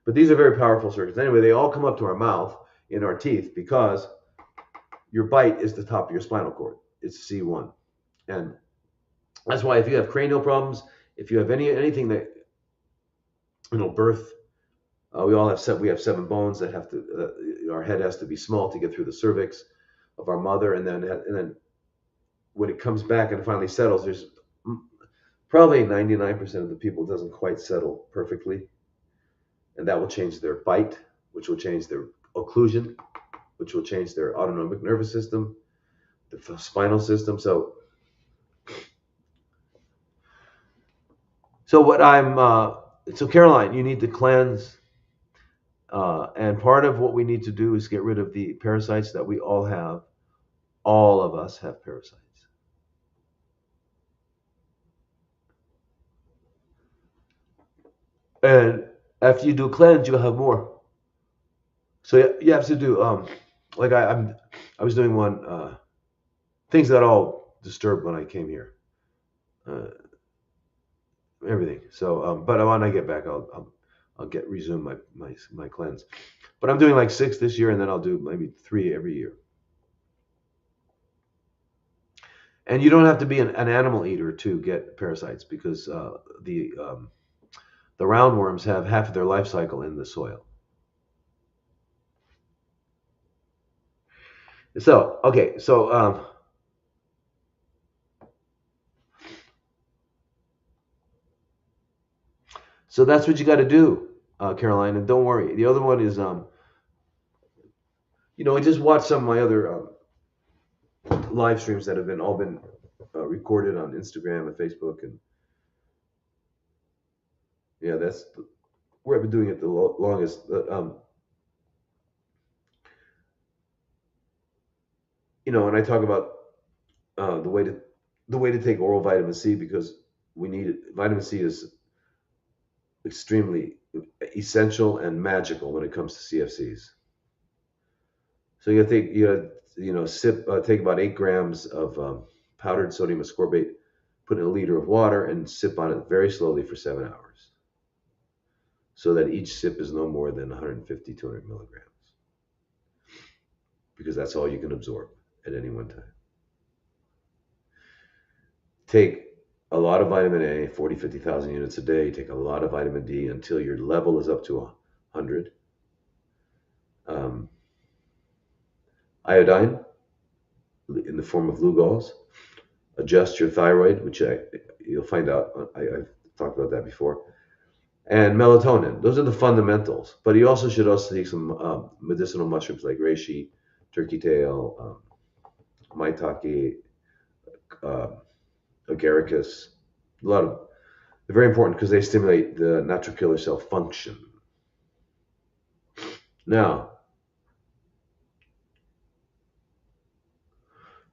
But these are very powerful circuits. Anyway, they all come up to our mouth in our teeth because your bite is the top of your spinal cord. It's C1. And that's why if you have cranial problems, if you have anything that, birth, we have 7 bones that have to, our head has to be small to get through the cervix of our mother. And then when it comes back and finally settles, there's probably 99% of the people it doesn't quite settle perfectly. And that will change their bite, which will change their occlusion, which will change their autonomic nervous system, the spinal system. So Caroline, you need to cleanse. And part of what we need to do is get rid of the parasites that we all have. All of us have parasites. And after you do cleanse, you'll have more. So you have to do, like I was doing one, things that all disturbed when I came here. Uh, Everything. So, but when I get back, I'll resume my cleanse. But I'm doing like 6 this year, and then I'll do maybe 3 every year. And you don't have to be an animal eater to get parasites, because the roundworms have half of their life cycle in the soil. So okay, so that's what you got to do, Caroline. And don't worry. The other one is, I just watched some of my other live streams that have all been recorded on Instagram and Facebook, and yeah, that's where I've been doing it the longest. And I talk about the way to take oral vitamin C, because we need it. Vitamin C is extremely essential and magical when it comes to CFCs. So you take about 8 grams of powdered sodium ascorbate, put in a liter of water, and sip on it very slowly for 7 hours, so that each sip is no more than 150, 200 milligrams, because that's all you can absorb at any one time. Take a lot of vitamin A, 40, 50,000 units a day. Take a lot of vitamin D until your level is up to 100. Iodine in the form of Lugol's. Adjust your thyroid, which you'll find out. I've talked about that before. And melatonin. Those are the fundamentals. But you should also take some medicinal mushrooms like reishi, turkey tail, maitake, agaricus. They're very important because they stimulate the natural killer cell function. Now,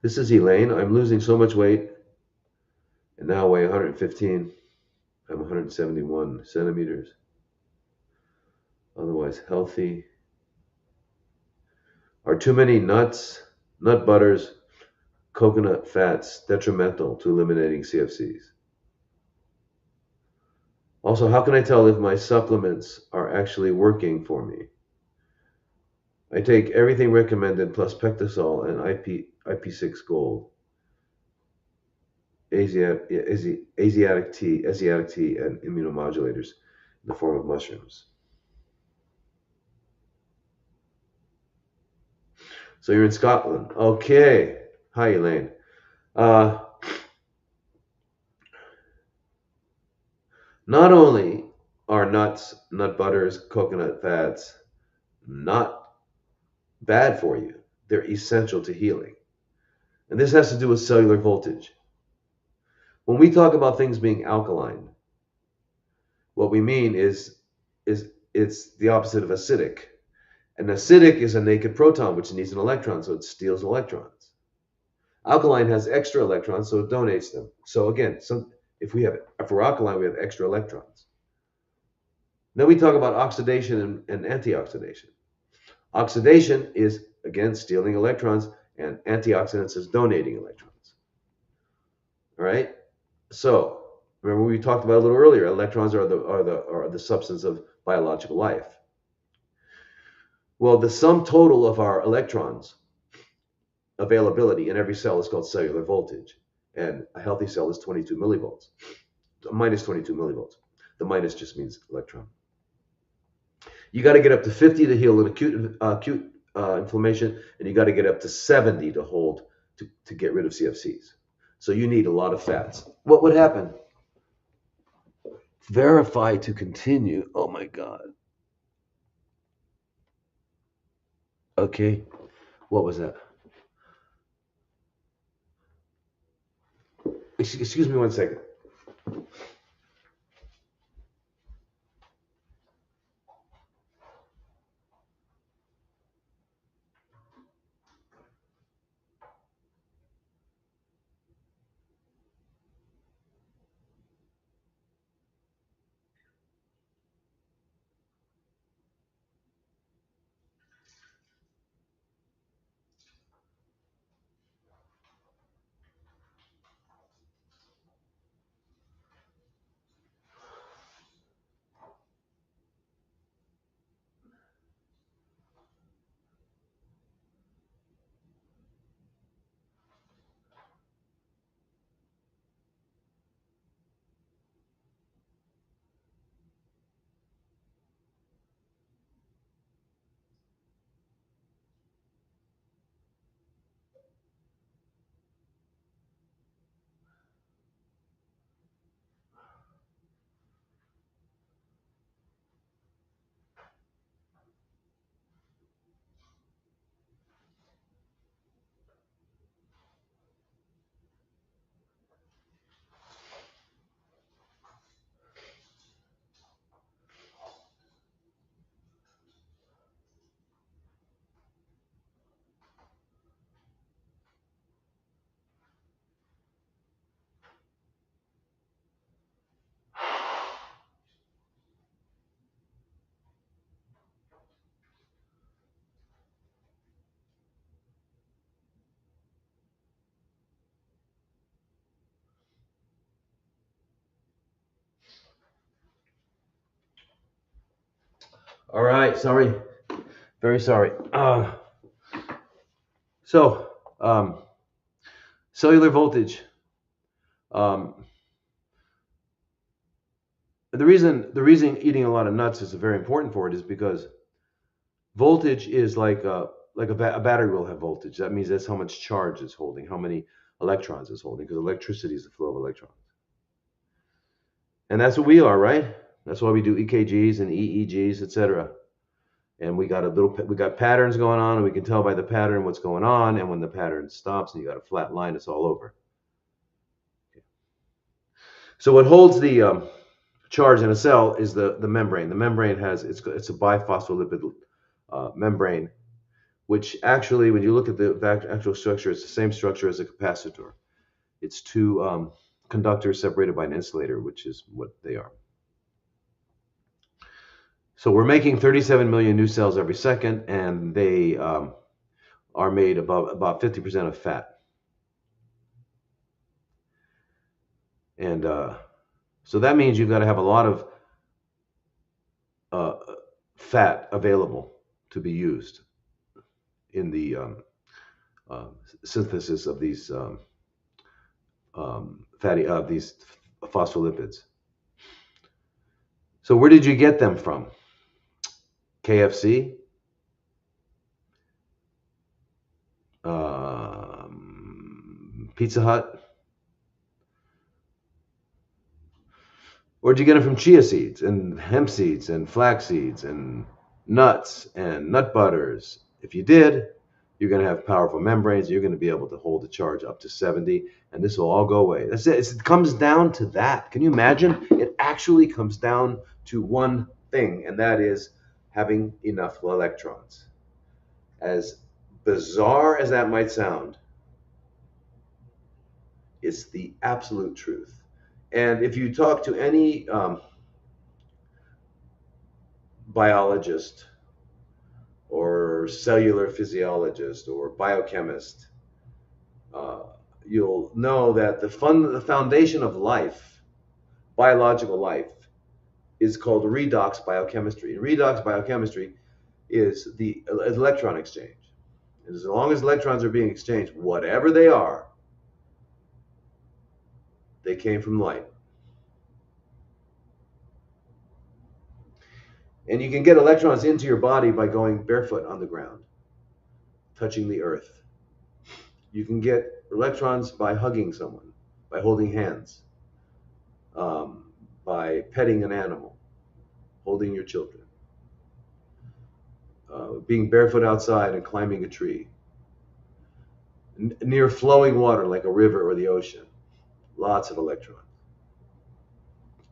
this is Elaine. I'm losing so much weight, and now I weigh 115. I'm 171 centimeters. Otherwise healthy. Are too many nuts, nut butters, coconut fats detrimental to eliminating CFCs? Also, how can I tell if my supplements are actually working for me? I take everything recommended plus Pectisol and IP6 Gold, Asiatic tea, and immunomodulators in the form of mushrooms. So you're in Scotland. Okay. Hi, Elaine. Not only are nuts, nut butters, coconut fats not bad for you, they're essential to healing. And this has to do with cellular voltage. When we talk about things being alkaline, what we mean is it's the opposite of acidic. An acidic is a naked proton, which needs an electron, so it steals electrons. Alkaline has extra electrons, so it donates them. So again, if we're alkaline, we have extra electrons. Then we talk about oxidation and antioxidation. Oxidation is, again, stealing electrons, and antioxidants is donating electrons. All right? So, remember we talked about a little earlier, electrons are the substance of biological life. Well, the sum total of our electrons availability in every cell is called cellular voltage, and a healthy cell is 22 millivolts, minus 22 millivolts. The minus just means electron. You got to get up to 50 to heal an acute inflammation, and you got to get up to 70 to get rid of CFCs. So you need a lot of fats. What would happen? Verify to continue. Oh my God. Okay. What was that? Excuse me 1 second. All right. Sorry. Very sorry. So, cellular voltage. Um, the reason eating a lot of nuts is very important for it is because voltage is like a battery will have voltage. That means that's how much charge it's holding, how many electrons it's holding, because electricity is the flow of electrons. And that's what we are, right? That's why we do EKGs and EEGs, etc. And we got patterns going on, and we can tell by the pattern what's going on. And when the pattern stops and you got a flat line, it's all over. So what holds the charge in a cell is the membrane. The membrane it's a biphospholipid membrane, which actually, when you look at the actual structure, it's the same structure as a capacitor. It's two conductors separated by an insulator, which is what they are. So we're making 37 million new cells every second, and they are made about 50% of fat. And so that means you've got to have a lot of fat available to be used in the synthesis of these these phospholipids. So where did you get them from? KFC? Pizza Hut? Or did you get them from chia seeds and hemp seeds and flax seeds and nuts and nut butters? If you did, you're going to have powerful membranes. You're going to be able to hold the charge up to 70, and this will all go away. That's it. It comes down to that. Can you imagine? It actually comes down to one thing, and that is having enough electrons. As bizarre as that might sound, it's the absolute truth. And if you talk to any biologist or cellular physiologist or biochemist, uh, you'll know that the foundation of life, biological life, is called redox biochemistry. And redox biochemistry is the electron exchange. And as long as electrons are being exchanged, whatever they are, they came from light. And you can get electrons into your body by going barefoot on the ground, touching the earth. You can get electrons by hugging someone, by holding hands, by petting an animal, holding your children, being barefoot outside and climbing a tree, near flowing water like a river or the ocean. Lots of electrons.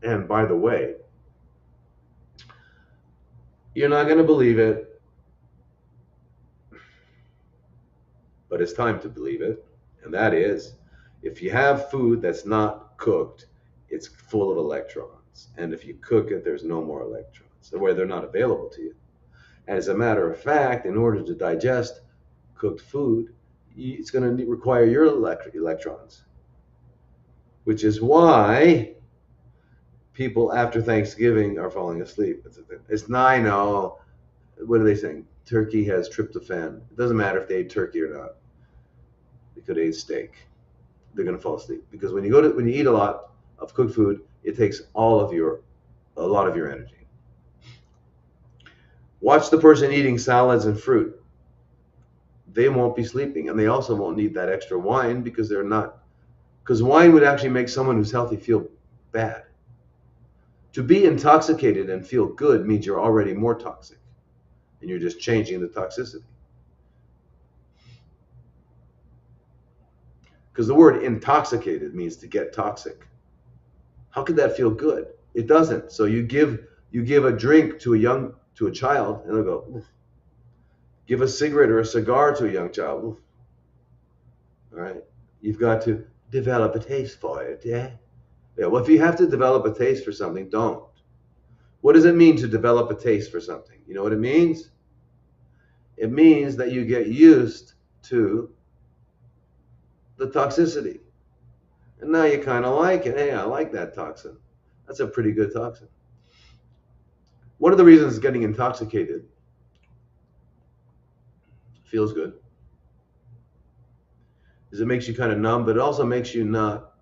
And by the way, you're not going to believe it, but it's time to believe it. And that is, if you have food that's not cooked, it's full of electrons. And if you cook it, there's no more electrons, where they're not available to you. As a matter of fact, in order to digest cooked food, it's going to require your electrons, which is why people after Thanksgiving are falling asleep. It's I know. What are they saying? Turkey has tryptophan. It doesn't matter if they ate turkey or not. They could eat steak. They're going to fall asleep because when you eat a lot of cooked food, it takes a lot of your energy. Watch the person eating salads and fruit. They won't be sleeping, and they also won't need that extra wine because wine would actually make someone who's healthy feel bad. To be intoxicated and feel good means you're already more toxic, and you're just changing the toxicity. Because the word intoxicated means to get toxic. How could that feel good? It doesn't. So you give a drink to a child, and they'll go, oof. Give a cigarette or a cigar to a young child. Oof. All right. You've got to develop a taste for it. Yeah. Yeah. Well, if you have to develop a taste for something, don't. What does it mean to develop a taste for something? You know what it means? It means that you get used to the toxicity. And now you kind of like it. Hey, I like that toxin. That's a pretty good toxin. One of the reasons getting intoxicated feels good is it makes you kind of numb, but it also makes you not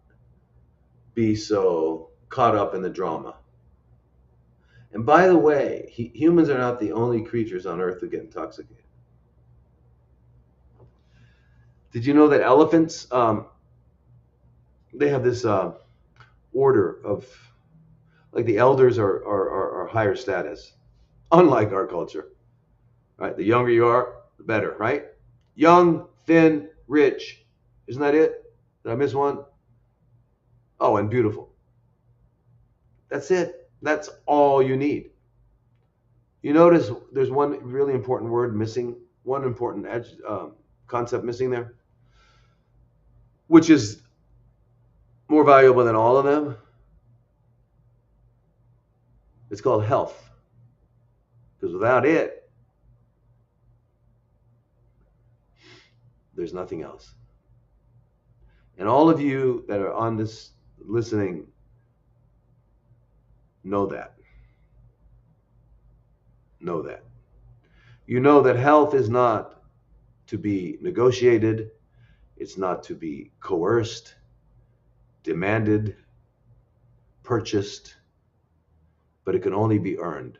be so caught up in the drama. And by the way, humans are not the only creatures on Earth who get intoxicated. Did you know that elephants, they have this order of, like the elders are higher status, unlike our culture, right? The younger you are, the better, right? Young, thin, rich. Isn't that it? Did I miss one? Oh, and beautiful. That's it. That's all you need. You notice there's one really important word missing, one important concept missing there, which is more valuable than all of them. It's called health. Because without it, there's nothing else. And all of you that are on this listening know that. Know that. You know that health is not to be negotiated, it's not to be coerced, demanded, purchased, but it can only be earned.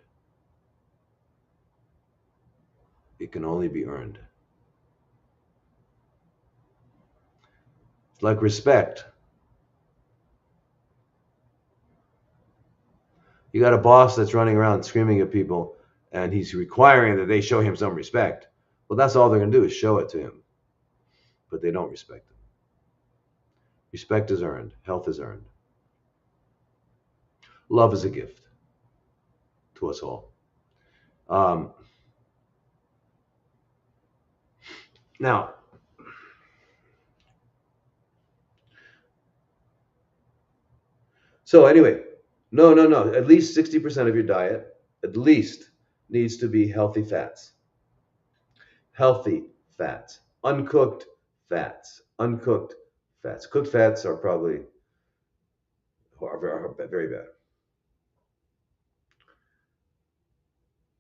It can only be earned. It's like respect. You got a boss that's running around screaming at people and he's requiring that they show him some respect. Well, that's all they're going to do is show it to him. But they don't respect him. Respect is earned. Health is earned. Love is a gift to us all. Um, Now, so anyway, no. At least 60% of your diet, at least, needs to be healthy fats. Healthy fats. Uncooked fats. Uncooked fats. Cooked fats are probably very bad.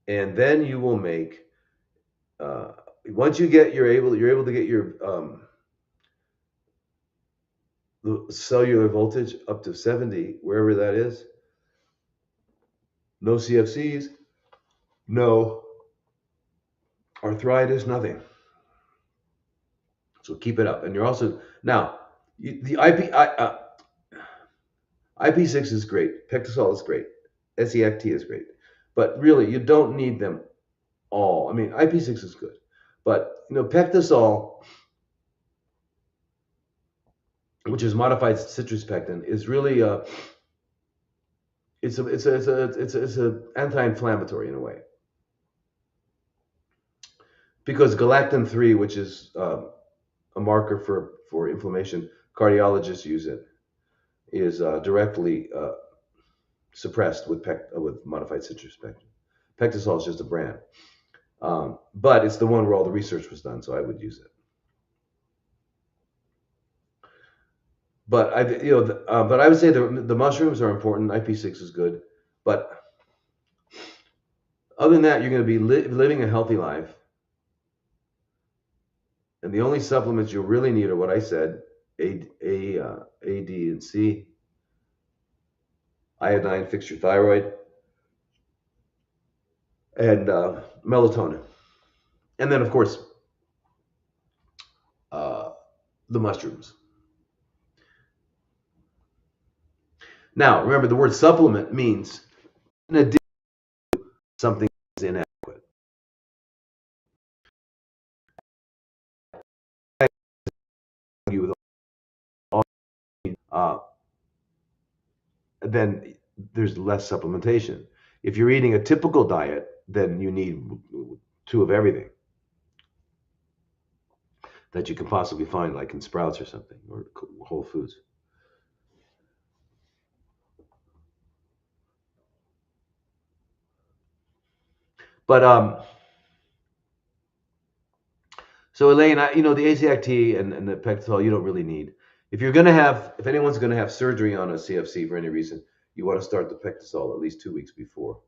And then you will make uh, once you're able to get your the cellular voltage up to 70, wherever that is. No CFCs, no arthritis, nothing. So keep it up. And you're also now the IP6 is great, Pectosol is great, SEACT is great, but really you don't need them all. I mean, IP6 is good, but Pectosol, which is modified citrus pectin, is really it's a anti-inflammatory in a way, because galactin-3, which is a marker for inflammation, cardiologists use it, is directly suppressed with modified citrus pectin. Pectosol is just a brand, but it's the one where all the research was done, so I would use it. But I would say the mushrooms are important. IP6 is good, but other than that, you're going to be living a healthy life, and the only supplements you really need are what I said: A, D, and C. Iodine, fix your thyroid, and melatonin, and then of course uh, the mushrooms. Now, remember, the word supplement means in addition to something is inadequate. With all, uh, then there's less supplementation. If you're eating a typical diet, then you need 2 of everything that you can possibly find, like in Sprouts or something, or Whole Foods. But so Elaine, the AZACT and the Pectol, you don't really need. If anyone's gonna have surgery on a CFC for any reason, you want to start the Pectosol at least 2 weeks before,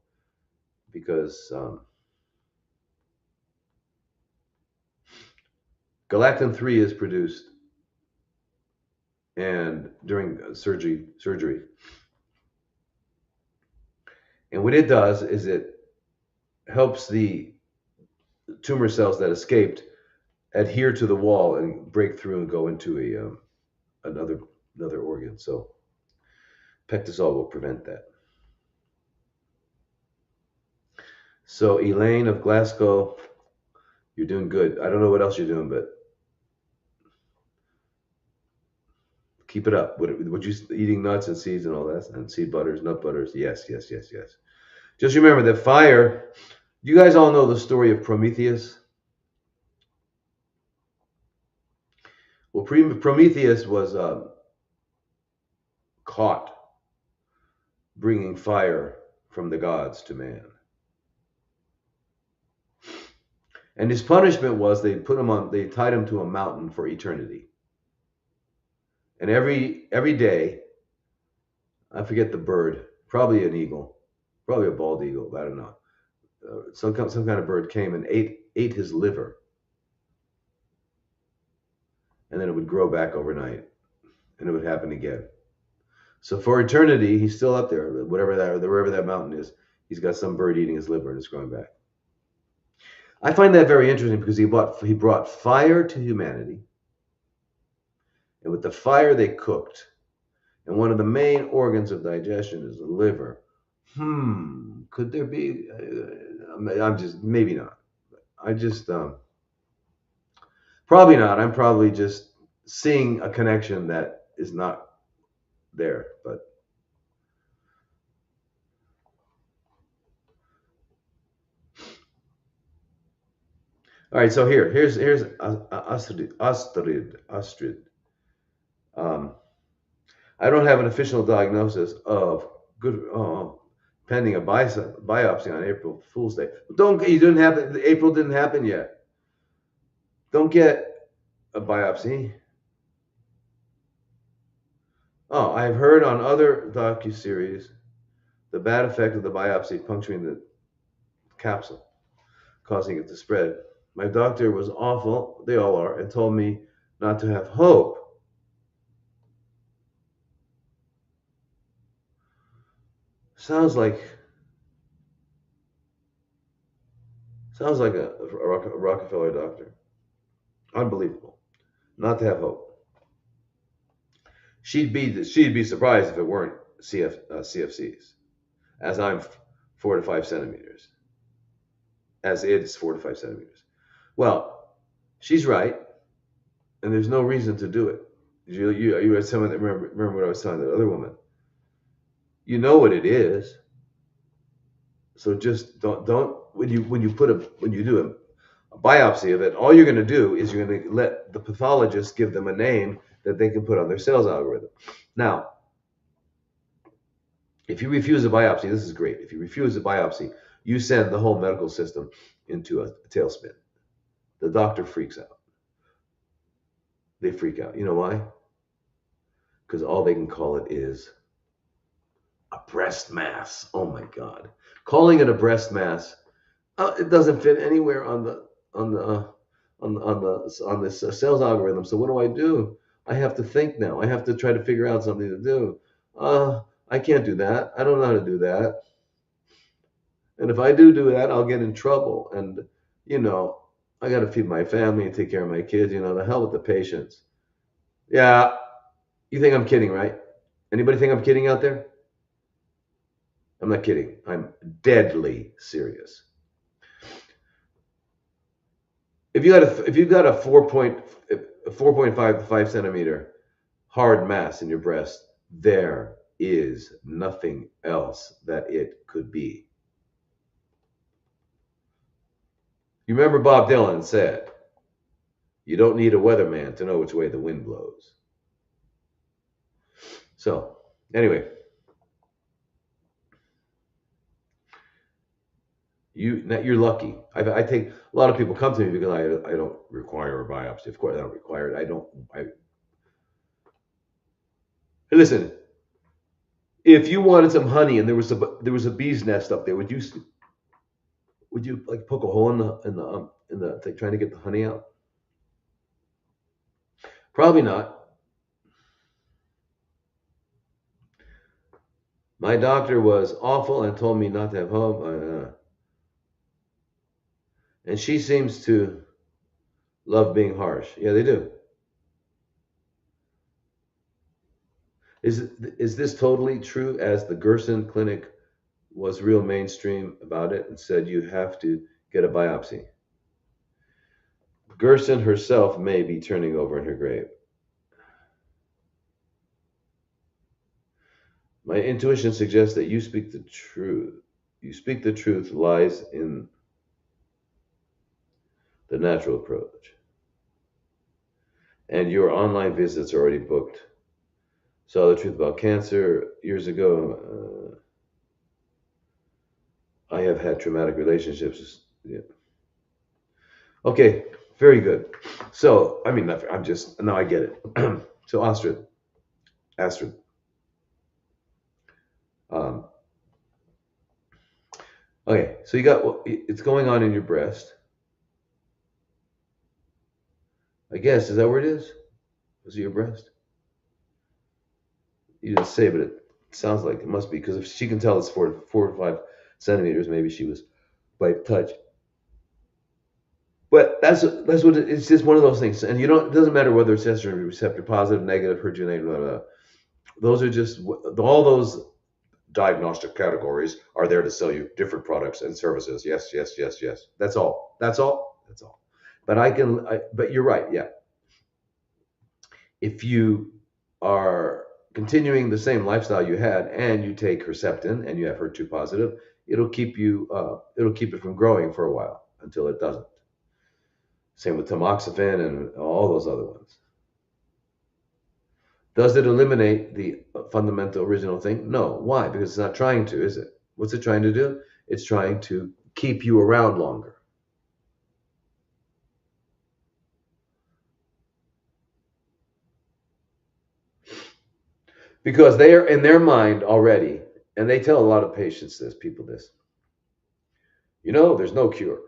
because galactin-3 is produced and during surgery, and what it does is it helps the tumor cells that escaped adhere to the wall and break through and go into another organ. So Pectosol will prevent that. So Elaine of Glasgow, you're doing good. I don't know what else you're doing, but keep it up. What you eating nuts and seeds and all that, and seed butters, nut butters. Yes. Just remember that fire. You guys all know the story of Prometheus. Well, Prometheus was caught bringing fire from the gods to man, and his punishment was they tied him to a mountain for eternity, and every day, I forget the bird, probably an eagle, probably a bald eagle, I don't know. Some kind of bird came and ate his liver, and then it would grow back overnight, and it would happen again. So for eternity, he's still up there, wherever that mountain is. He's got some bird eating his liver, and it's growing back. I find that very interesting because he brought fire to humanity, and with the fire they cooked. And one of the main organs of digestion is the liver. Could there be? I'm just maybe not. I just probably not. I'm probably just seeing a connection that is not there. But All right, so here's Astrid. Um, I don't have an official diagnosis of good pending a biopsy on April Fool's Day. Don't you didn't happen? April didn't happen yet. Don't get a biopsy. Oh, I've heard on other docuseries the bad effect of the biopsy puncturing the capsule, causing it to spread. My doctor was awful, they all are, and told me not to have hope. Sounds like sounds like a Rockefeller doctor. Unbelievable. Not to have hope. She'd be surprised if it weren't CFCs, as I'm 4 to 5 centimeters, as it is 4 to 5 centimeters. Well, she's right, and there's no reason to do it. You had someone that remember what I was telling the other woman. You know what it is, so just don't when you do a biopsy of it. All you're going to do is you're going to let the pathologist give them a name that they can put on their sales algorithm. Now, if you refuse a biopsy, this is great. If you refuse a biopsy, you send the whole medical system into a tailspin. The doctor freaks out. They freak out. You know why? Because all they can call it is a breast mass. Oh my God! Calling it a breast mass, it doesn't fit anywhere on this sales algorithm. So what do? I have to think now. I have to try to figure out something to do. I can't do that. I don't know how to do that. And if I do that, I'll get in trouble. And you know, I got to feed my family and take care of my kids. The hell with the patients. Yeah, you think I'm kidding, right? Anybody think I'm kidding out there? I'm not kidding. I'm deadly serious. If you got a 4.5 to 5 centimeter hard mass in your breast, there is nothing else that it could be. You remember Bob Dylan said, "You don't need a weatherman to know which way the wind blows." So, anyway, you're lucky. I take a lot of people come to me because I don't require a biopsy. Of course, I don't require it. I don't. Hey, listen. If you wanted some honey and there was a bee's nest up there, would you like poke a hole in the thing, trying to get the honey out? Probably not. My doctor was awful and told me not to have hope. And she seems to love being harsh. Yeah, they do. Is this totally true? As the Gerson Clinic was real mainstream about it and said you have to get a biopsy. Gerson herself may be turning over in her grave. My intuition suggests that you speak the truth. You speak the truth lies in the natural approach. And your online visits are already booked. Saw the truth about cancer years ago. I have had traumatic relationships. Yeah. Okay, very good. So, I mean, I'm just, now I get it. So, Astrid, um, okay, so you got, it's going on in your breast. I guess, is that where it is? Was it your breast? You didn't say, but it sounds like it must be, because if she can tell it's 4 to 5 centimeters, maybe she was by touch. But that's what it's just one of those things, and it doesn't matter whether it's estrogen receptor positive, negative, HER2 negative, blah, blah, blah. Those are just all those diagnostic categories are there to sell you different products and services. Yes, yes, yes, yes. That's all. That's all. That's all. But you're right. Yeah. If you are continuing the same lifestyle you had and you take Herceptin and you have HER2 positive, it'll keep it from growing for a while until it doesn't. Same with tamoxifen and all those other ones. Does it eliminate the fundamental original thing? No. Why? Because it's not trying to, is it? What's it trying to do? It's trying to keep you around longer. Because they are in their mind already, and they tell a lot of patients this, people this, there's no cure.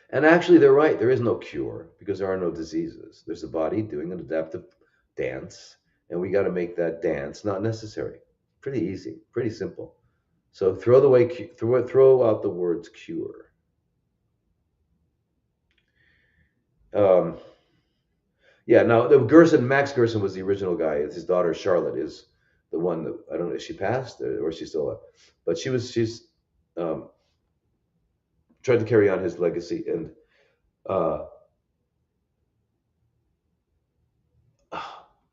And actually, they're right. There is no cure because there are no diseases. There's the body doing an adaptive dance, and we got to make that dance not necessary. Pretty easy, pretty simple. So throw out the words cure. Um, yeah. Now the Max Gerson was the original guy. His daughter Charlotte is the one that I don't know if she passed or she's still alive, but she's um, tried to carry on his legacy and. Uh,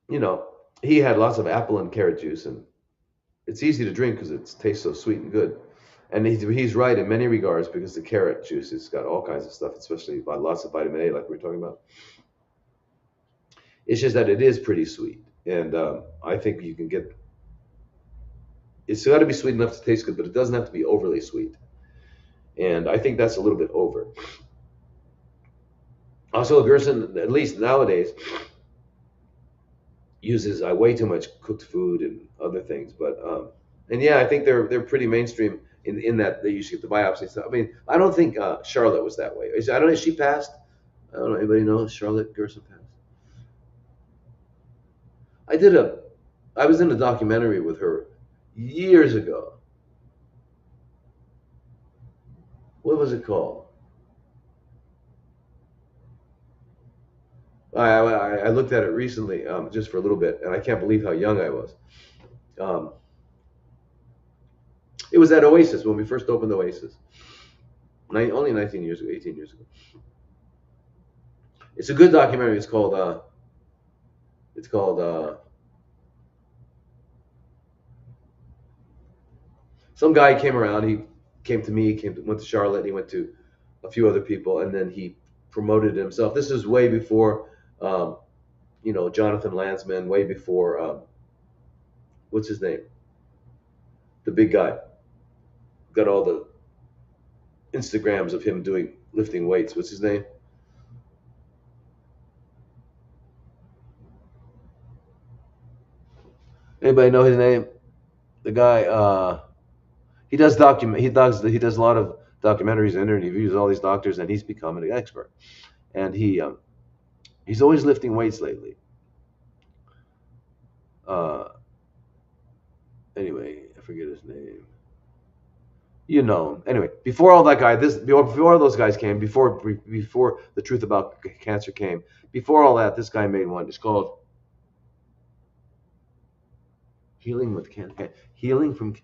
you know, he had lots of apple and carrot juice, and it's easy to drink because it tastes so sweet and good. And he's right in many regards because the carrot juice has got all kinds of stuff, especially lots of vitamin A, like we were talking about. It's just that it is pretty sweet, and I think you can get. It's got to be sweet enough to taste good, but it doesn't have to be overly sweet. And I think that's a little bit over. Also, Gerson, at least nowadays, uses way too much cooked food and other things. But and yeah, I think they're pretty mainstream in that they usually get the biopsy stuff. I mean, I don't think Charlotte was that way. I don't know if she passed. I don't know. Anybody know Charlotte Gerson passed? I did a. I was in a documentary with her years ago. What was it called? I looked at it recently, just for a little bit, and I can't believe how young I was. Um, it was at Oasis when we first opened Oasis, only 19 years ago, 18 years ago. It's a good documentary. It's called. Some guy came around. He came to me. Went to Charlotte. He went to a few other people, and then he promoted himself. This is way before, Jonathan Landsman. Way before, what's his name? The big guy. Got all the Instagrams of him doing lifting weights. What's his name? Anybody know his name? The guy. He does a lot of documentaries and interviews all these doctors, and he's become an expert. And he's always lifting weights lately. Uh, anyway, I forget his name. You know him. Anyway, before all that guy, before all those guys came, before the truth about cancer came, before all that, this guy made one. It's called Healing with Cancer. Healing from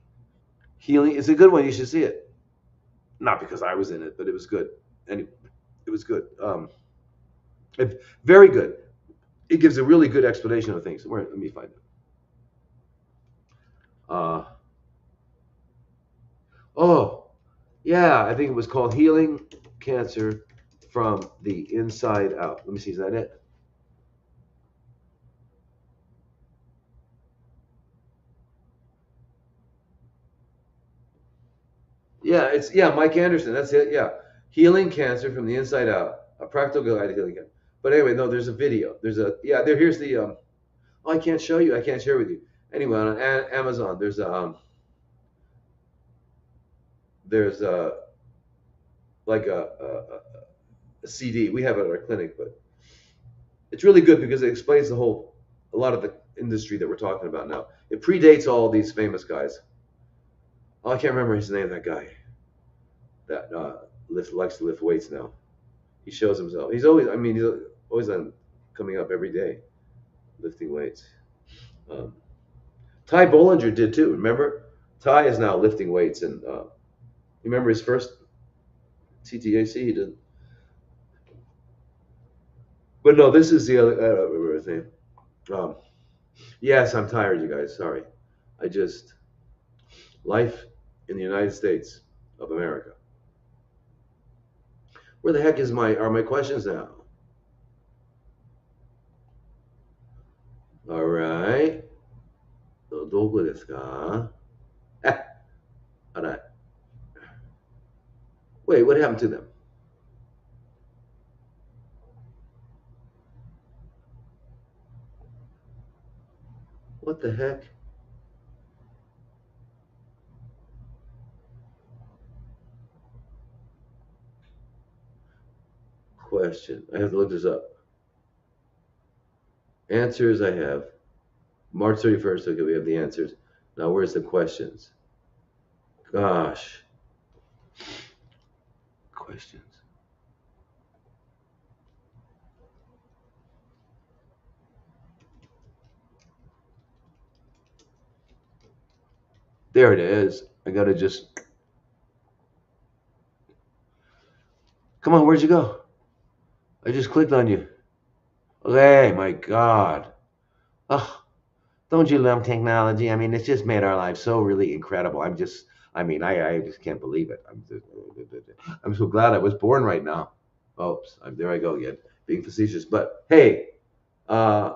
Healing. It's a good one. You should see it. Not because I was in it, but it was good. Anyway, it was good. Very good. It gives a really good explanation of things. Let me find it. Uh, oh, yeah, I think it was called Healing Cancer from the Inside Out. Let me see, is that it? Yeah, Mike Anderson. That's it. Yeah, Healing Cancer from the Inside Out, a practical guide to healing cancer. But anyway, no, there's a video. Here's the. Oh, I can't show you. I can't share with you. Anyway, on Amazon, there's like a CD. We have it at our clinic, but it's really good because it explains a lot of the industry that we're talking about now. It predates all these famous guys. Oh, I can't remember his name. That guy that likes to lift weights now. He shows himself. He's always on, coming up every day, lifting weights. Um, Ty Bollinger did too. Remember, Ty is now lifting weights, and you remember his first TTAC he did. But no, this is the other. I don't remember his name. Um, yes, I'm tired, you guys. Sorry. I just life in the United States of America. Where the heck are my questions now? All right. どこですか? All right. Wait, what happened to them? What the heck? Question. I have to look this up. Answers I have. March 31st, okay, we have the answers. Now, where's the questions? Gosh. Questions. There it is. I gotta just. Come on, where'd you go? I just clicked on you. Hey, my God. Oh, don't you love technology? I mean, it's just made our lives so really incredible. I just can't believe it. I'm so glad I was born right now. Oops, there I go again, being facetious. But hey, uh,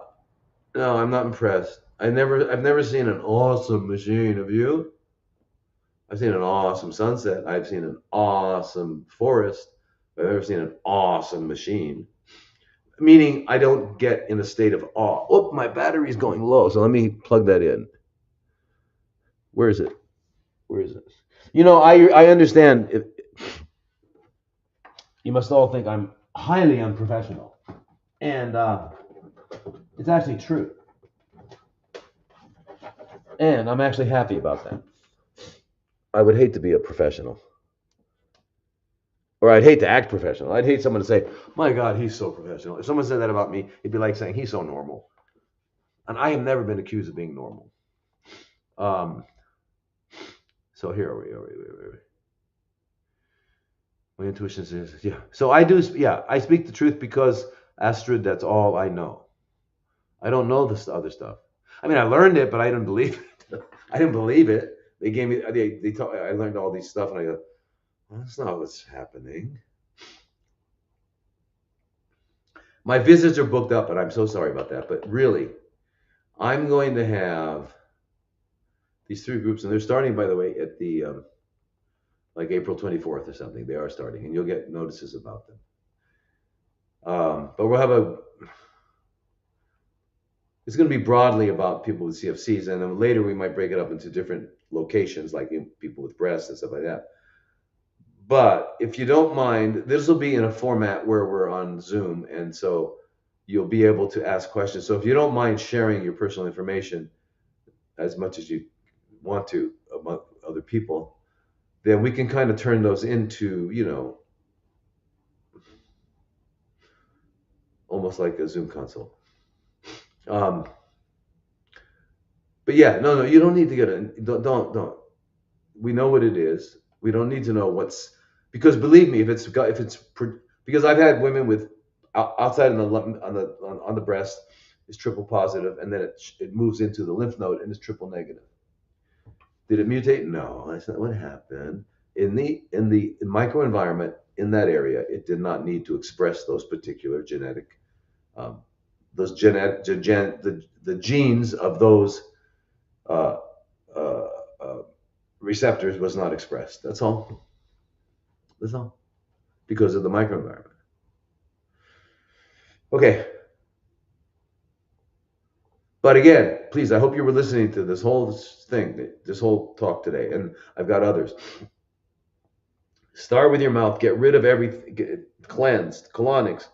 no, I'm not impressed. I've never seen an awesome machine. Have you? I've seen an awesome sunset. I've seen an awesome forest. I've never seen an awesome machine. Meaning, I don't get in a state of awe. Oh, my battery's going low, so let me plug that in. Where is it? Where is this? I understand. You must all think I'm highly unprofessional, and it's actually true. And I'm actually happy about that. I would hate to be a professional, or I'd hate to act professional. I'd hate someone to say, "My God, he's so professional." If someone said that about me, it'd be like saying he's so normal. And I have never been accused of being normal. Um, so here are we. My intuition says, yeah. So I do, yeah. I speak the truth because Astrid, that's all I know. I don't know this other stuff. I mean, I learned it, but I didn't believe it. I didn't believe it. They gave me, they taught, I learned all these stuff, and I go, well, that's not what's happening. My visits are booked up, and I'm so sorry about that. But really, I'm going to have these three groups, and they're starting, by the way, at the like April 24th or something. They are starting, and you'll get notices about them. But we'll have it's going to be broadly about people with CFCs, and then later we might break it up into different locations, like people with breasts and stuff like that. But if you don't mind, this will be in a format where we're on Zoom, and so you'll be able to ask questions. So if you don't mind sharing your personal information as much as you want to among other people, then we can kind of turn those into, almost like a Zoom console. Um, but yeah, no, you don't need to get it. Don't. We know what it is. We don't need to know what's because believe me, because I've had women with outside on the breast is triple positive, and then it moves into the lymph node and is triple negative. Did it mutate? No, that's not what happened. In the microenvironment in that area, it did not need to express those particular genetic um, the genes of those uh, uh, uh, receptors was not expressed. That's all. That's all. Because of the microenvironment. Okay. But again, please, I hope you were listening to this whole thing, this whole talk today, and I've got others. Start with your mouth. Get rid of everything. Cleansed. Colonics.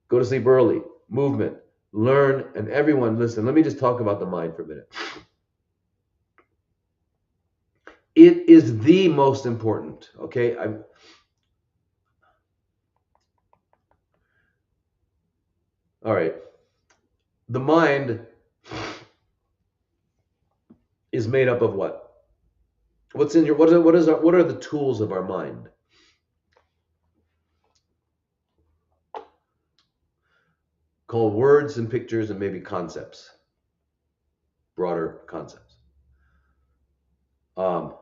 Go to sleep early. Movement. Learn. And everyone, listen, let me just talk about the mind for a minute. It is the most important, okay? All right. The mind is made up of what? What's in your what are the tools of our mind? Called words and pictures and maybe concepts, broader concepts. Um,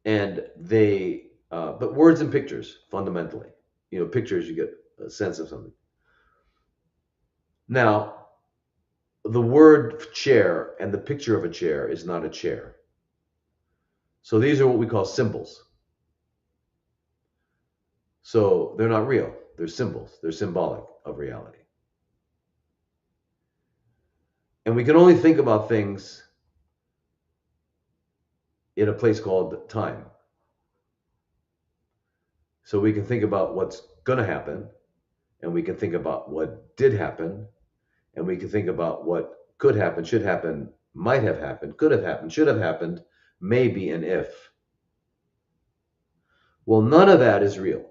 and they But words and pictures, fundamentally. Pictures, you get a sense of something. Now, the word chair and the picture of a chair is not a chair. So these are what we call symbols. So they're not real. They're symbols. They're symbolic of reality. And we can only think about things in a place called time. So we can think about what's going to happen, and we can think about what did happen, and we can think about what could happen, should happen, might have happened, could have happened, should have happened, maybe, and if. Well, none of that is real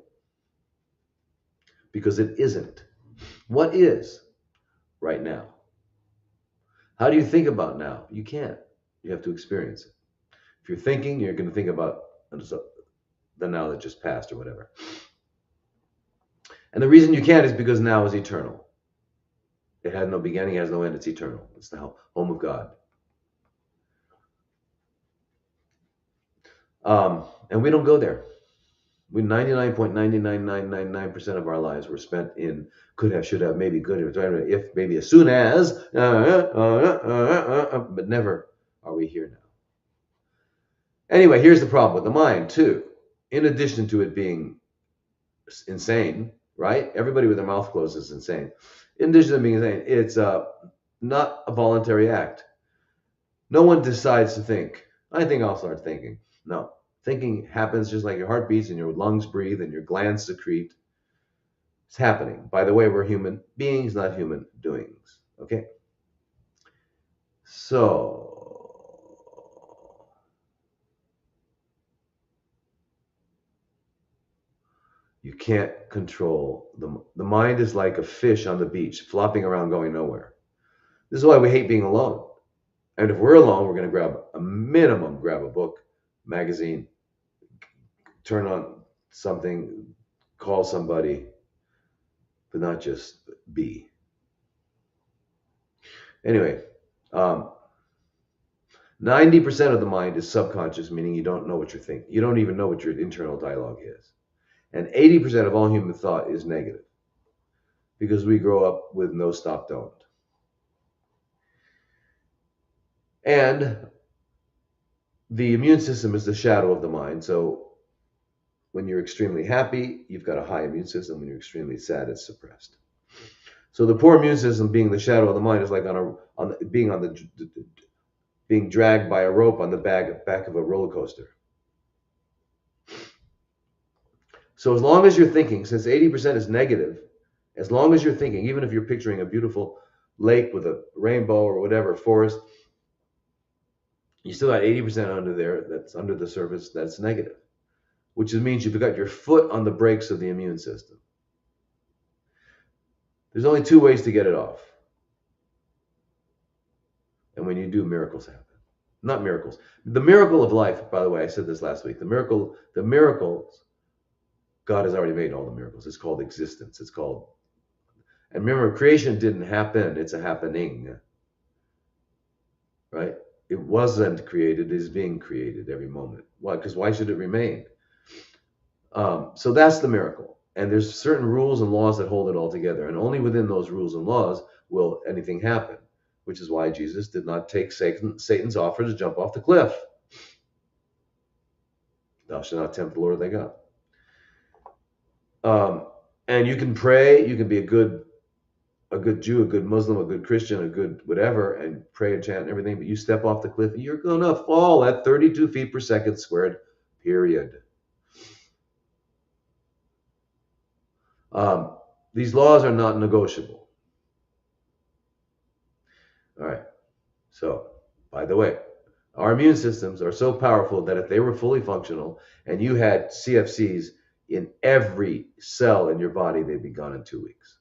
because it isn't. What is right now? How do you think about now? You can't. You have to experience it. If you're thinking, you're going to think about the now that just passed or whatever. And the reason you can't is because now is eternal. It had no beginning, it has no end, it's eternal. It's the home of God. And we don't go there. 99.99999% of our lives were spent in could have, should have, maybe, could have, if, maybe, as soon as, but never are we here now. Anyway, here's the problem with the mind, too. In addition to it being insane, right? Everybody with their mouth closed is insane. In addition to being insane, it's not a voluntary act. No one decides to think. I think I'll start thinking. No. Thinking happens just like your heart beats and your lungs breathe and your glands secrete. It's happening. By the way, we're human beings, not human doings. Okay? So, you can't control the mind is like a fish on the beach, flopping around, going nowhere. This is why we hate being alone. And if we're alone, we're going to grab a book, magazine, turn on something, call somebody, but not just be. Anyway, 90% of the mind is subconscious, meaning you don't know what you're thinking. You don't even know what your internal dialogue is. And 80% of all human thought is negative because we grow up with no stop, don't. And the immune system is the shadow of the mind. So when you're extremely happy, you've got a high immune system. When you're extremely sad, it's suppressed. So the poor immune system, being the shadow of the mind, is like being dragged by a rope on the back of a roller coaster. So as long as you're thinking, since 80% is negative, as long as you're thinking, even if you're picturing a beautiful lake with a rainbow or whatever, forest, you still got 80% under there, that's under the surface, that's negative, which means you've got your foot on the brakes of the immune system. There's only two ways to get it off. And when you do, miracles happen. Not miracles. The miracle of life, by the way, I said this last week, the miracles, God has already made all the miracles. It's called existence. And remember, creation didn't happen, it's a happening. Right? It wasn't created, it is being created every moment. Why? Because why should it remain? So that's the miracle. And there's certain rules and laws that hold it all together. And only within those rules and laws will anything happen, which is why Jesus did not take Satan's offer to jump off the cliff. Thou shalt not tempt the Lord thy God. And you can pray, you can be a good Jew, a good Muslim, a good Christian, a good whatever, and pray and chant and everything, but you step off the cliff, you're going to fall at 32 feet per second squared, period. These laws are not negotiable. All right. So, by the way, our immune systems are so powerful that if they were fully functional and you had CFCs in every cell in your body, they'd be gone in 2 weeks.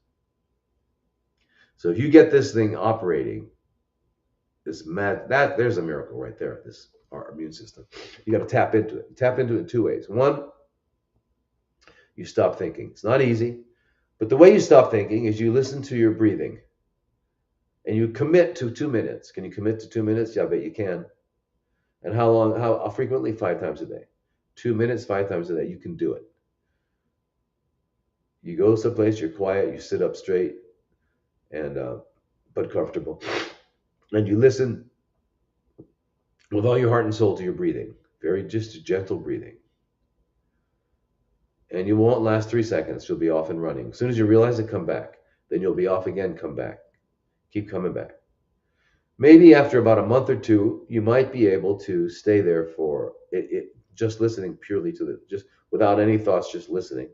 So if you get this thing operating, there's a miracle right there. Our immune system. You got to tap into it. Tap into it in 2 ways. One, you stop thinking. It's not easy, but the way you stop thinking is you listen to your breathing, and you commit to 2 minutes. Can you commit to 2 minutes? Yeah, I bet you can. And how long? How frequently? 5 times a day. 2 minutes, 5 times a day. You can do it. You go someplace, you're quiet, you sit up straight and but comfortable, and you listen with all your heart and soul to your breathing. Very just gentle breathing. And you won't last 3 seconds. You'll be off and running. As soon as you realize it, come back. Then you'll be off again, come back. Keep coming back. Maybe after about a month or two, you might be able to stay there for just listening purely to just without any thoughts, just listening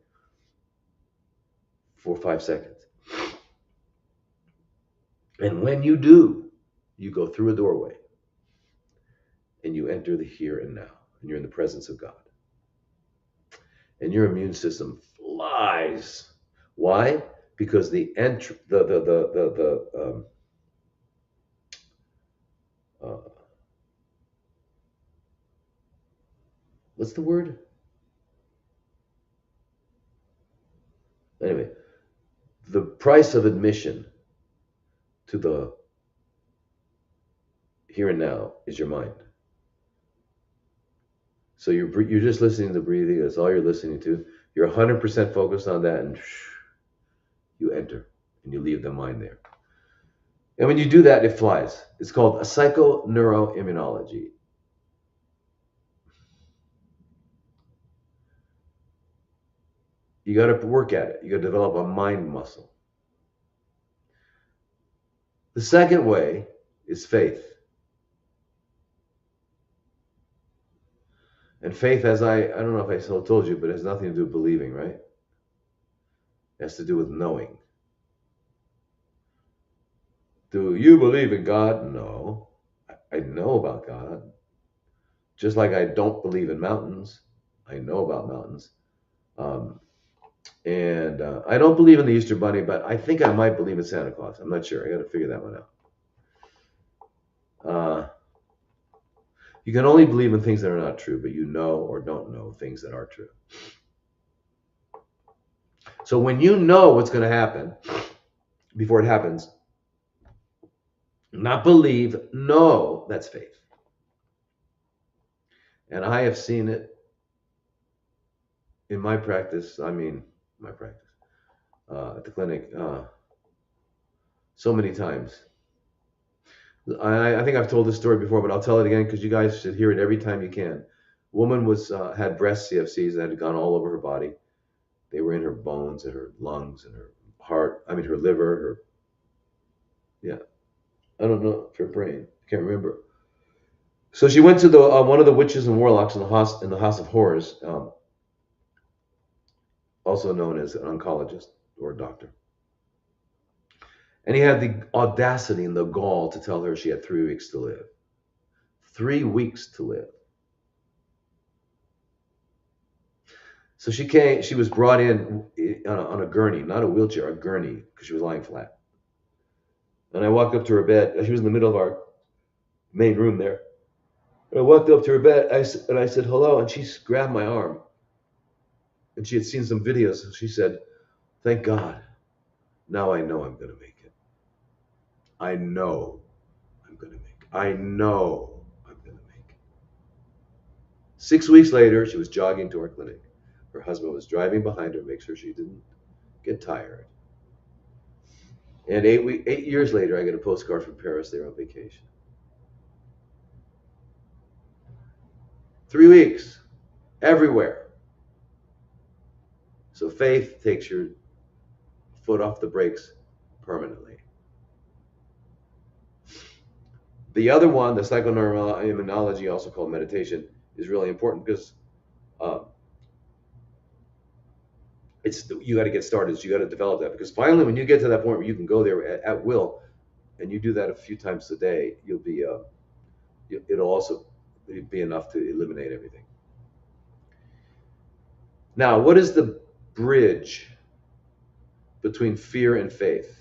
for 5 seconds. And when you do, you go through a doorway and you enter the here and now, and you're in the presence of God. And your immune system flies. Why? Because what's the word? Anyway, the price of admission to the here and now is your mind. So you're just listening to breathing. That's all you're listening to. You're 100% focused on that, and you enter and you leave the mind there. And when you do that, it flies. It's called a psychoneuroimmunology. You got to work at it. You got to develop a mind muscle. The second way is faith. And faith, as I don't know if I told you, but it has nothing to do with believing, right? It has to do with knowing. Do you believe in God? No. I know about God. Just like I don't believe in mountains. I know about mountains. And I don't believe in the Easter Bunny, but I think I might believe in Santa Claus. I'm not sure. I got to figure that one out. You can only believe in things that are not true, but you know or don't know things that are true. So when you know what's going to happen before it happens, not believe, know, that's faith. And I have seen it in my practice. At the clinic, so many times. I think I've told this story before, but I'll tell it again because you guys should hear it every time you can. Woman had breast CFCs that had gone all over her body. They were in her bones and her lungs and her heart. Her liver. I don't know if her brain. I can't remember. So she went to the one of the witches and warlocks in the House of Horrors, also known as an oncologist or a doctor. And he had the audacity and the gall to tell her she had 3 weeks to live. 3 weeks to live. So she was brought in on a gurney, not a wheelchair, a gurney, because she was lying flat. And I walked up to her bed. She was in the middle of our main room there. And I walked up to her bed, and I said, hello, and she grabbed my arm. And she had seen some videos, so she said, thank God, now I know I'm going to make it. I know I'm going to make it. I know I'm going to make it. 6 weeks later, she was jogging to our clinic. Her husband was driving behind her to make sure she didn't get tired. And 8 years later, I get a postcard from Paris. They were on vacation. 3 weeks, everywhere. So faith takes your foot off the brakes permanently. The other one, the psychoneuroimmunology, also called meditation, is really important because you got to get started. So you got to develop that, because finally, when you get to that point where you can go there at will, and you do that a few times a day, you'll be it'll also be enough to eliminate everything. Now, what is the bridge between fear and faith?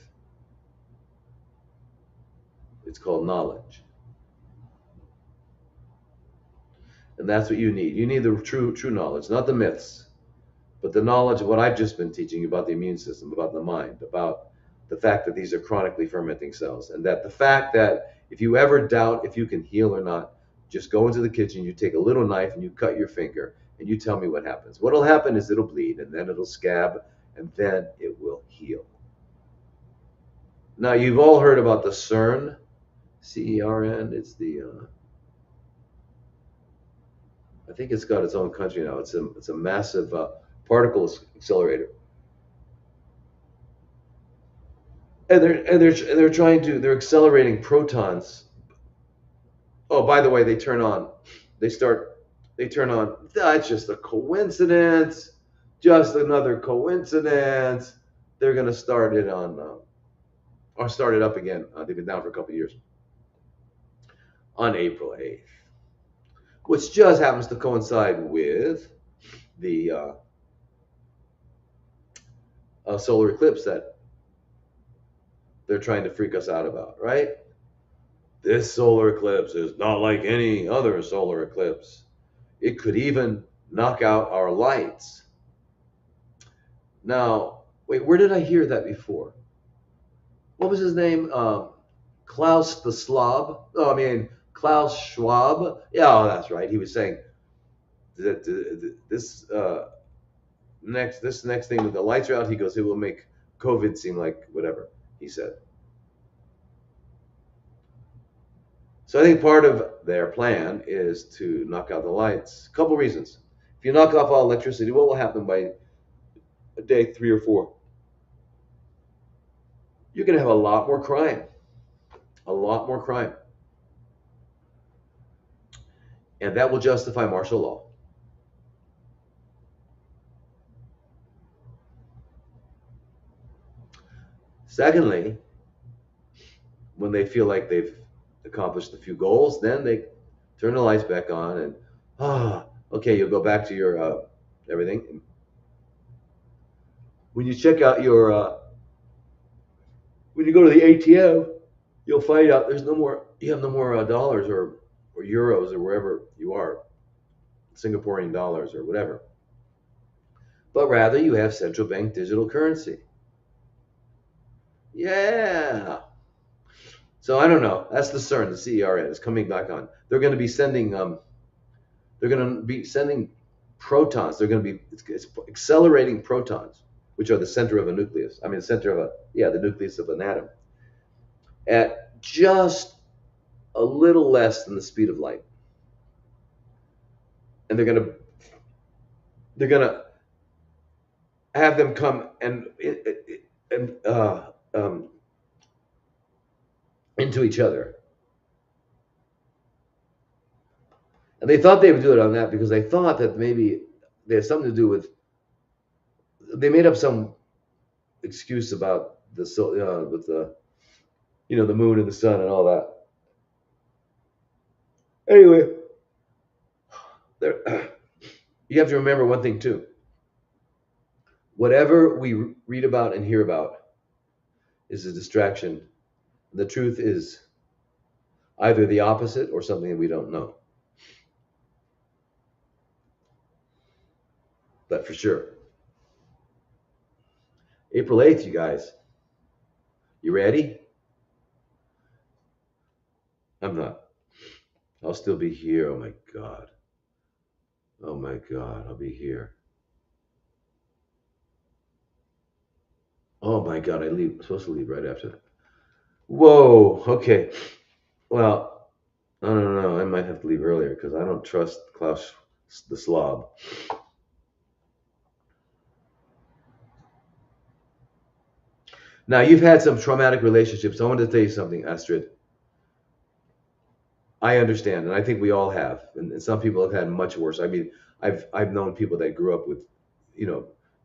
It's called knowledge. And that's what you need. You need the true knowledge, not the myths, but the knowledge of what I've just been teaching you about the immune system, about the mind, about the fact that these are chronically fermenting cells, and that the fact that if you ever doubt if you can heal or not, just go into the kitchen, you take a little knife and you cut your finger, and you tell me what happens. What'll happen is it'll bleed, and then it'll scab, and then it will heal. Now, you've all heard about the CERN, CERN. It's the I think it's got its own country now. It's a massive particle accelerator, and they're accelerating protons. Oh, by the way, they start, they turn on. That's just a coincidence, just another coincidence. They're gonna start it on, or start it up again. They've been down for a couple of years on April 8th, which just happens to coincide with the solar eclipse that they're trying to freak us out about, right? This solar eclipse is not like any other solar eclipse. It could even knock out our lights. Now, wait, where did I hear that before? What was his name? Klaus the Slob? Oh, I mean, Klaus Schwab. Yeah, oh, that's right. He was saying that this next thing with the lights are out, he goes, it will make COVID seem like whatever, he said. So I think part of their plan is to knock out the lights. A couple reasons. If you knock off all electricity, what will happen by day 3 or 4? You're going to have a lot more crime. A lot more crime. And that will justify martial law. Secondly, when they feel like they've accomplished a few goals, then they turn the lights back on and, okay, you'll go back to your everything. When you check out when you go to the ATM, you'll find out you have no more dollars or euros or wherever you are, Singaporean dollars or whatever. But rather you have central bank digital currency. Yeah. So I don't know. That's the CERN, the CERN is coming back on. They're going to be sending protons. It's accelerating protons, which are the center of a nucleus. I mean, the nucleus of an atom, at just a little less than the speed of light. And they're gonna have them come and into each other. And they thought they would do it on that because they thought that maybe they had something to do with. They made up some excuse about with the the moon and the sun and all that. Anyway, you have to remember one thing too. Whatever we read about and hear about is a distraction. The truth is either the opposite or something that we don't know. But for sure. April 8th, you guys. You ready? I'm not. I'll still be here. Oh my God. Oh my God. I'll be here. Oh my God. I'm supposed to leave right after that. Whoa. Okay. Well, I don't know. I might have to leave earlier because I don't trust Klaus the Slob. Now, you've had some traumatic relationships. I wanted to tell you something, Astrid. I understand, and I think we all have, and some people have had much worse. I mean, I've known people that grew up with,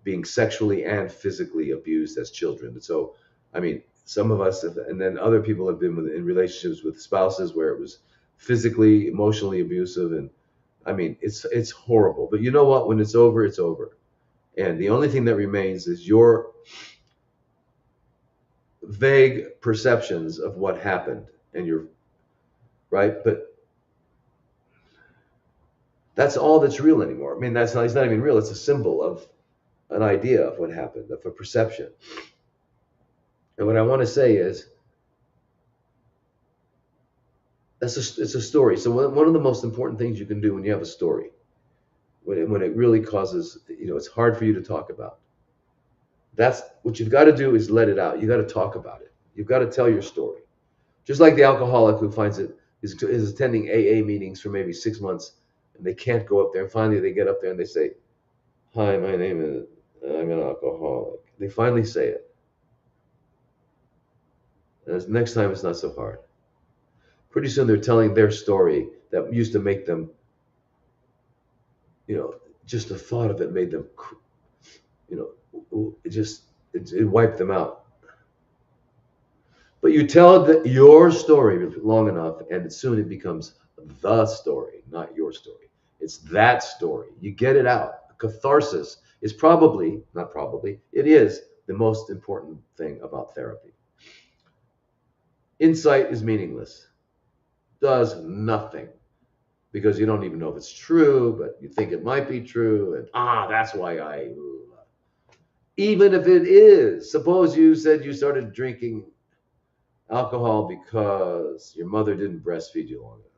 being sexually and physically abused as children. So, I mean, some of us, and then other people have been in relationships with spouses where it was physically, emotionally abusive, and I mean, it's horrible. But you know what? When it's over, it's over, and the only thing that remains is your vague perceptions of what happened, and your right, but that's all that's real anymore. I mean, it's not even real. It's a symbol of an idea of what happened, of a perception. And what I want to say is, it's a story. So one of the most important things you can do when you have a story when it really causes, it's hard for you to talk about. That's what you've got to do, is let it out. You got to talk about it. You've got to tell your story. Just like the alcoholic who finds it is attending AA meetings for maybe 6 months, and they can't go up there. And finally, they get up there and they say, "Hi, my name is I'm an alcoholic." They finally say it. And next time, it's not so hard. Pretty soon, they're telling their story that used to make them, just the thought of it made them, it wiped them out. But you tell your story long enough, and soon it becomes the story, not your story. It's that story. You get it out. Catharsis is it is the most important thing about therapy. Insight is meaningless, does nothing, because you don't even know if it's true, but you think it might be true, and that's why even if it is, suppose you said you started drinking alcohol because your mother didn't breastfeed you long enough.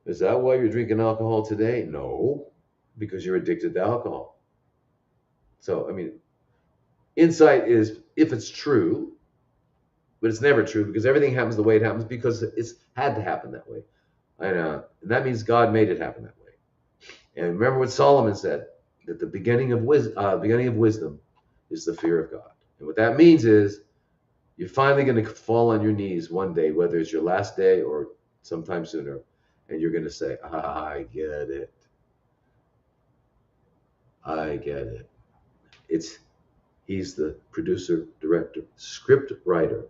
Is that why you're drinking alcohol today? No, because you're addicted to alcohol. So, insight is if it's true, but it's never true because everything happens the way it happens because it's had to happen that way. And that means God made it happen that way. And remember what Solomon said, that the beginning of wisdom is the fear of God. And what that means is you're finally going to fall on your knees one day, whether it's your last day or sometime sooner, and you're going to say, I get it. I get it. He's the producer, director, script writer,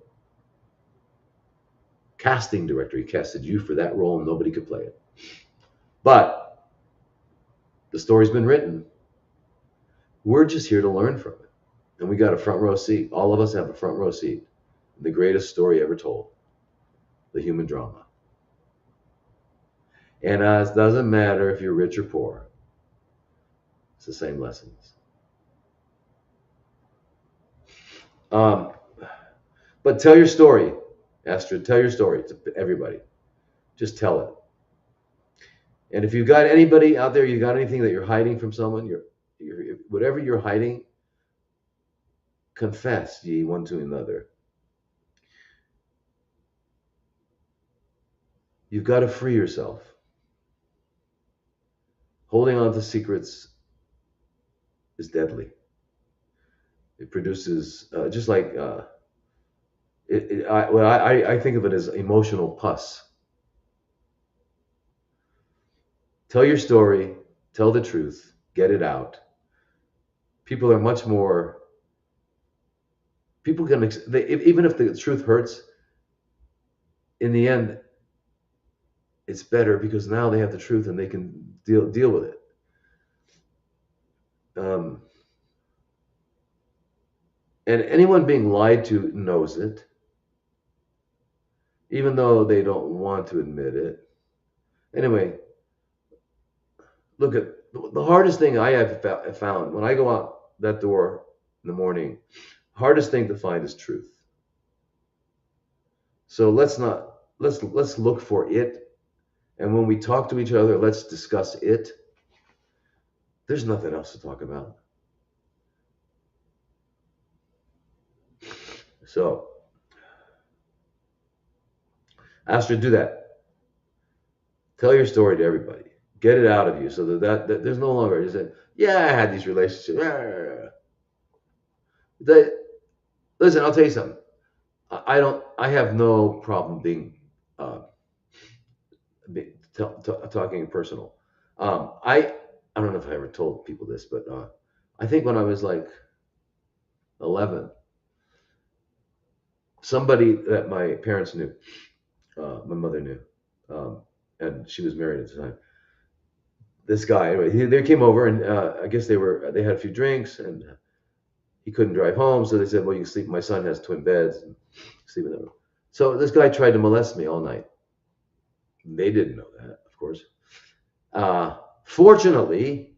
casting director. He casted you for that role and nobody could play it. But the story's been written. We're just here to learn from it. And we got a front row seat. All of us have a front row seat. The greatest story ever told, the human drama. And it doesn't matter if you're rich or poor. It's the same lessons. But tell your story, Astrid. Tell your story to everybody. Just tell it. And if you've got anybody out there, you got anything that you're hiding from someone, whatever you're hiding, confess ye one to another. You've got to free yourself. Holding on to secrets is deadly. It produces just like I think of it as emotional pus. Tell your story, tell the truth, get it out. People are much more. People can even if the truth hurts. In the end, it's better because now they have the truth and they can deal with it. And anyone being lied to knows it, even though they don't want to admit it. Anyway, look at the hardest thing I have found when I go out that door in the morning. Hardest thing to find is truth. So let's look for it, and when we talk to each other, let's discuss it. There's nothing else to talk about. So, Astrid, do that. Tell your story to everybody. Get it out of you so that there's no longer just I had these relationships. Listen, I'll tell you something. I have no problem being talking personal. I don't know if I ever told people this, but I think when I was like 11, somebody that my parents knew, my mother knew, and she was married at the time. This guy, anyway, they came over, and I guess they had a few drinks, and he couldn't drive home, so they said, "Well, you can sleep." My son has twin beds, and sleep in the room. So this guy tried to molest me all night. They didn't know that, of course. Fortunately,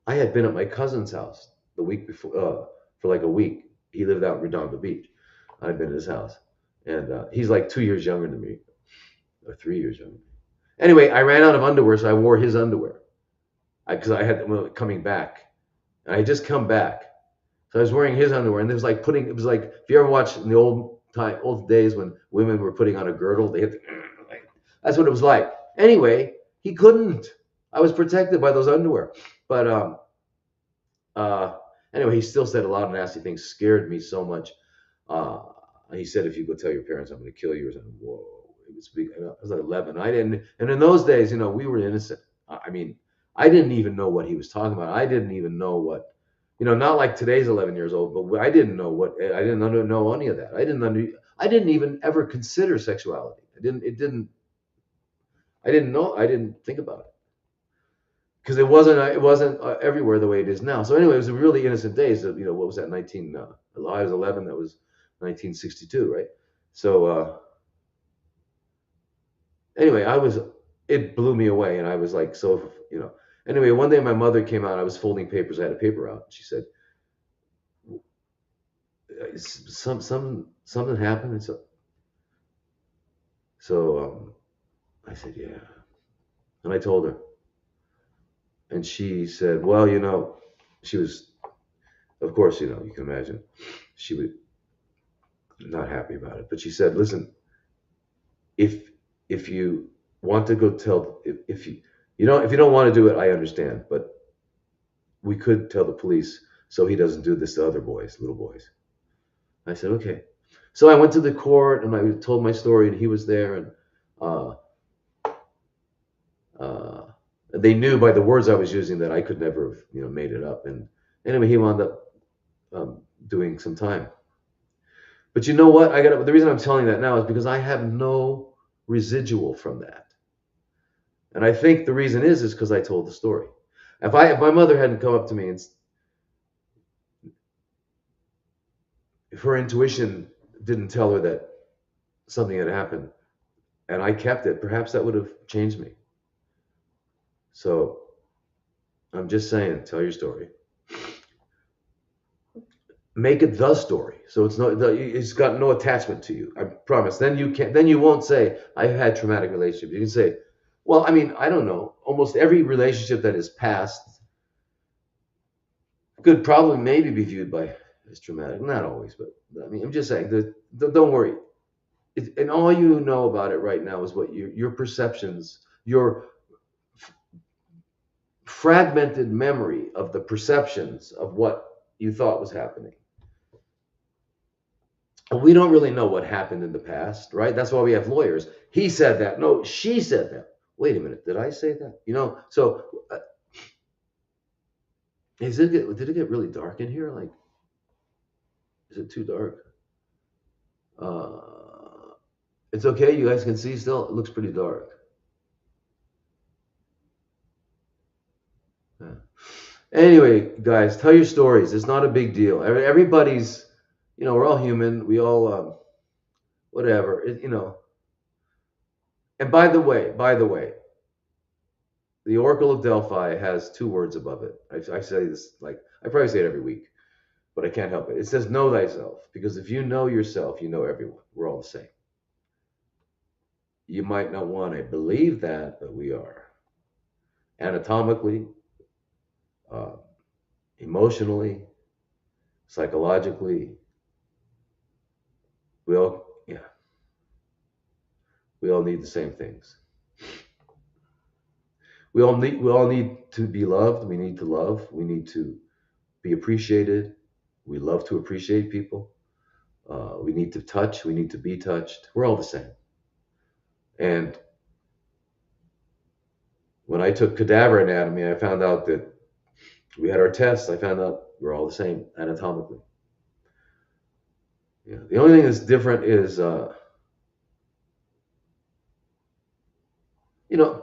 I had been at my cousin's house the week before for like a week. He lived out in Redondo Beach. I'd been at his house, and he's like 2 years younger than me, or 3 years younger. Anyway, I ran out of underwear, so I wore his underwear because I had coming back, and I had just come back, so I was wearing his underwear, and it was like it was like if you ever watched in the old days when women were putting on a girdle, they had to, like, that's what it was like. Anyway, he couldn't. I was protected by those underwear, but uh, anyway, he still said a lot of nasty things, scared me so much. Uh, he said, if you go tell your parents, I'm going to kill you or something. Whoa. It was big. I was like 11. I didn't, and in those days, we were innocent. I mean, I didn't even know what he was talking about. I didn't even know what, not like today's 11 years old, but I didn't know I didn't know any of that. I didn't even ever consider sexuality. I didn't know. I didn't think about it because it wasn't everywhere the way it is now. So anyway, it was a really innocent days. What was that? I was 11. That was 1962, right? So anyway, it blew me away, and I was like, Anyway, one day my mother came out. I was folding papers. I had a paper out. She said, something happened, and so I said, yeah, and I told her, and she said, well, she was, of course, you can imagine, she was not happy about it, but she said, listen, if you want to go tell, if you don't want to do it, I understand, but we could tell the police so he doesn't do this to other little boys. I said, okay. So I went to the court and I told my story, and he was there, and uh, uh, they knew by the words I was using that I could never have, made it up. And anyway, he wound up doing some time. But you know what? The reason I'm telling that now is because I have no residual from that, and I think the reason is because I told the story. If my mother hadn't come up to me, and if her intuition didn't tell her that something had happened, and I kept it, perhaps that would have changed me. So I'm just saying, tell your story. Make it the story, so it's got no attachment to you. I promise. Then you won't say I've had traumatic relationships. You can say, well, I mean, I don't know. Almost every relationship that is past could probably maybe be viewed as traumatic. Not always, but I mean, I'm just saying that. Don't worry. And all you know about it right now is what your perceptions, your fragmented memory of the perceptions of what you thought was happening. We don't really know what happened in the past, right? That's why we have lawyers. He said that. No, she said that. Wait a minute. Did I say that? So did it get really dark in here? Like, is it too dark? It's okay. You guys can see still. It looks pretty dark. Yeah. Anyway, guys, tell your stories. It's not a big deal. Everybody's, we're all human. We all, whatever, And by the way, the Oracle of Delphi has two words above it. I say this, like, I probably say it every week, but I can't help it. It says, know thyself, because if you know yourself, you know everyone. We're all the same. You might not want to believe that, but we are. Anatomically, uh, emotionally, psychologically, we all need the same things. We all need to be loved. We need to love. We need to be appreciated. We love to appreciate people. We need to touch. We need to be touched. We're all the same. And when I took cadaver anatomy, I found out that we had our tests. I found out we're all the same anatomically. Yeah. The only thing that's different is,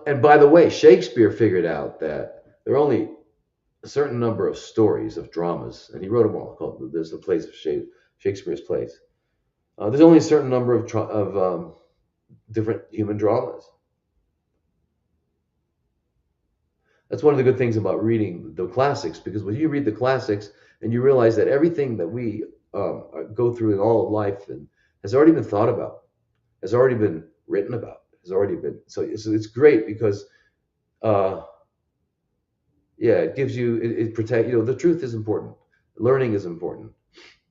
and by the way, Shakespeare figured out that there are only a certain number of stories of dramas, and he wrote them all. There's the plays of Shakespeare's plays. There's only a certain number of different human dramas. That's one of the good things about reading the classics, because when you read the classics and you realize that everything that we go through in all of life and has already been thought about, has already been written about. has already been. So it's great because, uh, yeah, it gives you, it protect, the truth is important. Learning is important.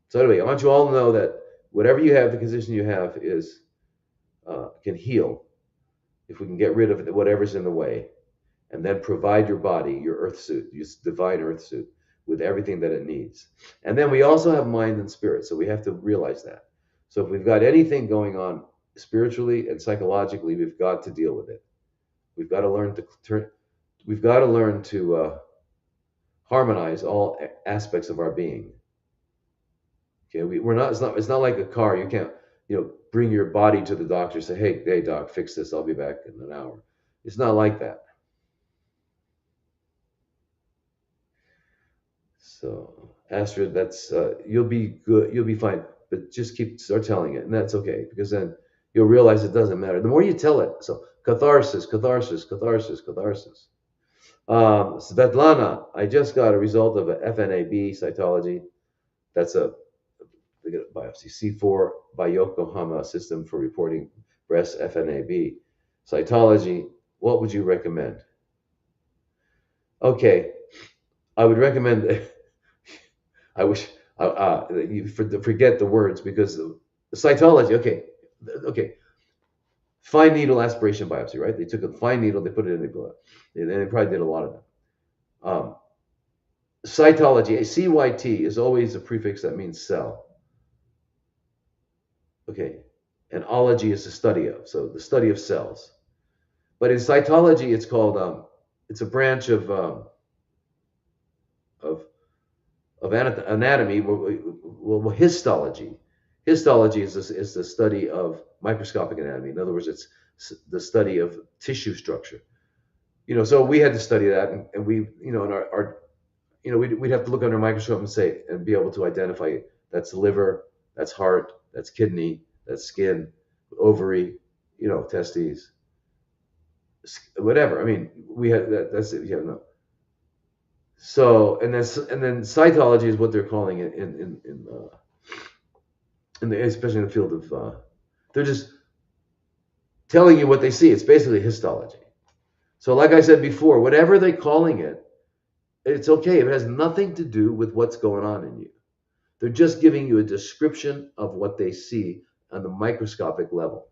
So anyway, I want you all to know that whatever you have, the condition you have is, can heal if we can get rid of whatever's in the way, and then provide your body, your earth suit, your divine earth suit, with everything that it needs. And then we also have mind and spirit, so we have to realize that. So if we've got anything going on spiritually and psychologically, we've got to deal with it. We've got to learn to turn. We've got to learn to harmonize all aspects of our being. Okay, we're not. It's not. It's not like a car. You can't, bring your body to the doctor. Say, hey, doc, fix this. I'll be back in an hour. It's not like that. So, Astrid, that's you'll be good. You'll be fine. But just start telling it, and that's okay because then you'll realize it doesn't matter. The more you tell it, so catharsis, catharsis, catharsis, catharsis. Svetlana, I just got a result of a FNAB cytology. That's a biopsy. C4 by Yokohama system for reporting breast FNAB cytology. What would you recommend? Okay, I would recommend. I wish you forget the words because the cytology. Okay. Fine needle aspiration biopsy, right? They took a fine needle, they put it in the blood, and they probably did a lot of them. Cytology, a CYT is always a prefix that means cell. Okay, and ology is the study of, so the study of cells. But in cytology, it's called it's a branch of anatomy. Well, histology. Histology is the study of microscopic anatomy. In other words, it's the study of tissue structure. So we had to study that, and we, in our we'd have to look under a microscope and be able to identify that's liver, that's heart, that's kidney, that's skin, ovary, testes, whatever. I mean, we had that. That's it. Yeah, no. So and then cytology is what they're calling it especially in the field of they're just telling you what they see. It's basically histology. So like I said before, whatever they're calling it, it's okay. It has nothing to do with what's going on in you. They're just giving you a description of what they see on the microscopic level.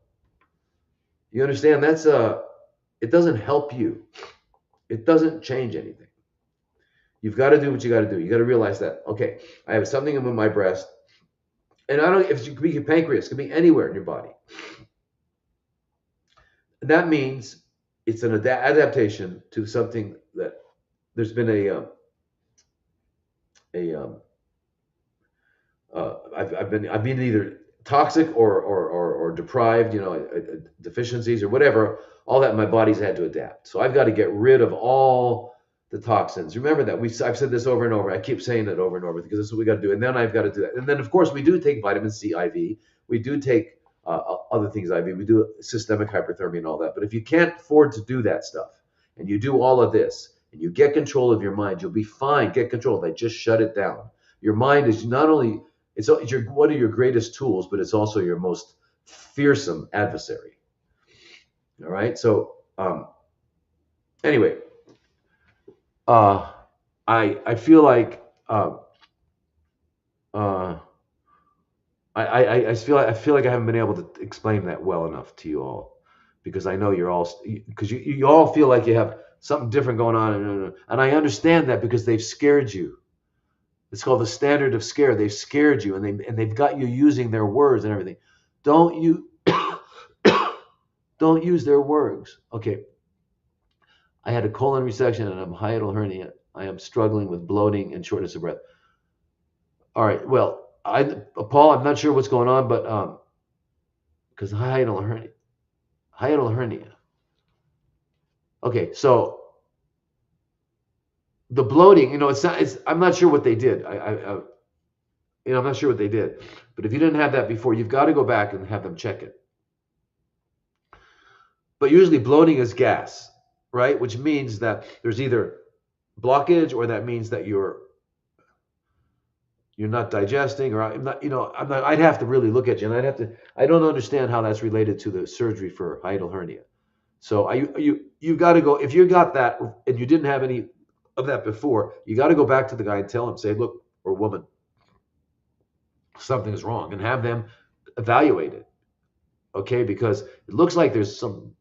You understand? It doesn't help you. It doesn't change anything. You've got to do what you got to do. You got to realize that, okay, I have something in my breast, and I don't, if it could be your pancreas, it could be anywhere in your body. And that means it's an adaptation to something that there's been I've been either toxic or deprived, deficiencies or whatever. All that my body's had to adapt. So I've got to get rid of all the toxins. Remember that I've said this over and over. I keep saying it over and over because that's what we got to do. And then I've got to do that. And then of course we do take vitamin C IV. We do take other things IV. We do systemic hyperthermia and all that. But if you can't afford to do that stuff, and you do all of this, and you get control of your mind, you'll be fine. Get control. They just shut it down. Your mind is not only it's one of your greatest tools, but it's also your most fearsome adversary. All right. So anyway. I feel like I feel like I haven't been able to explain that well enough to you all, because I know you're all, because you all feel like you have something different going on, and I understand that because they've scared you. It's called the standard of scare. They've scared you, and they've got you using their words and everything. Don't use their words. Okay. I had a colon resection and a hiatal hernia. I am struggling with bloating and shortness of breath. All right. Well, Paul, I'm not sure what's going on, but because hiatal hernia. Okay, so the bloating, it's not. I'm not sure what they did. I'm not sure what they did. But if you didn't have that before, you've got to go back and have them check it. But usually bloating is gas, right? Which means that there's either blockage, or that means that you're you're not digesting, or I'm not, I'm not, I'd have to really look at you, and I don't understand how that's related to the surgery for hiatal hernia. So you've got to go, if you got that and you didn't have any of that before, you got to go back to the guy and tell him, say, look, or woman, something is wrong, and have them evaluate it. Okay, because it looks like there's and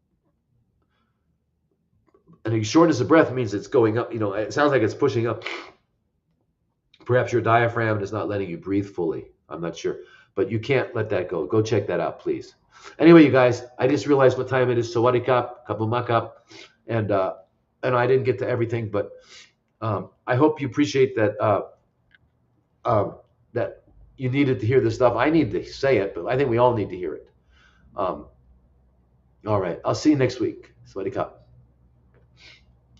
a shortness of breath means it's going up. It sounds like it's pushing up. Perhaps your diaphragm is not letting you breathe fully. I'm not sure, but you can't let that go. Go check that out, please. Anyway, you guys, I just realized what time it is. Sawadee kap, kapumakap, and I didn't get to everything, but I hope you appreciate that. That you needed to hear this stuff. I need to say it, but I think we all need to hear it. Um, all right, I'll see you next week. Sawadee kap.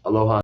Aloha.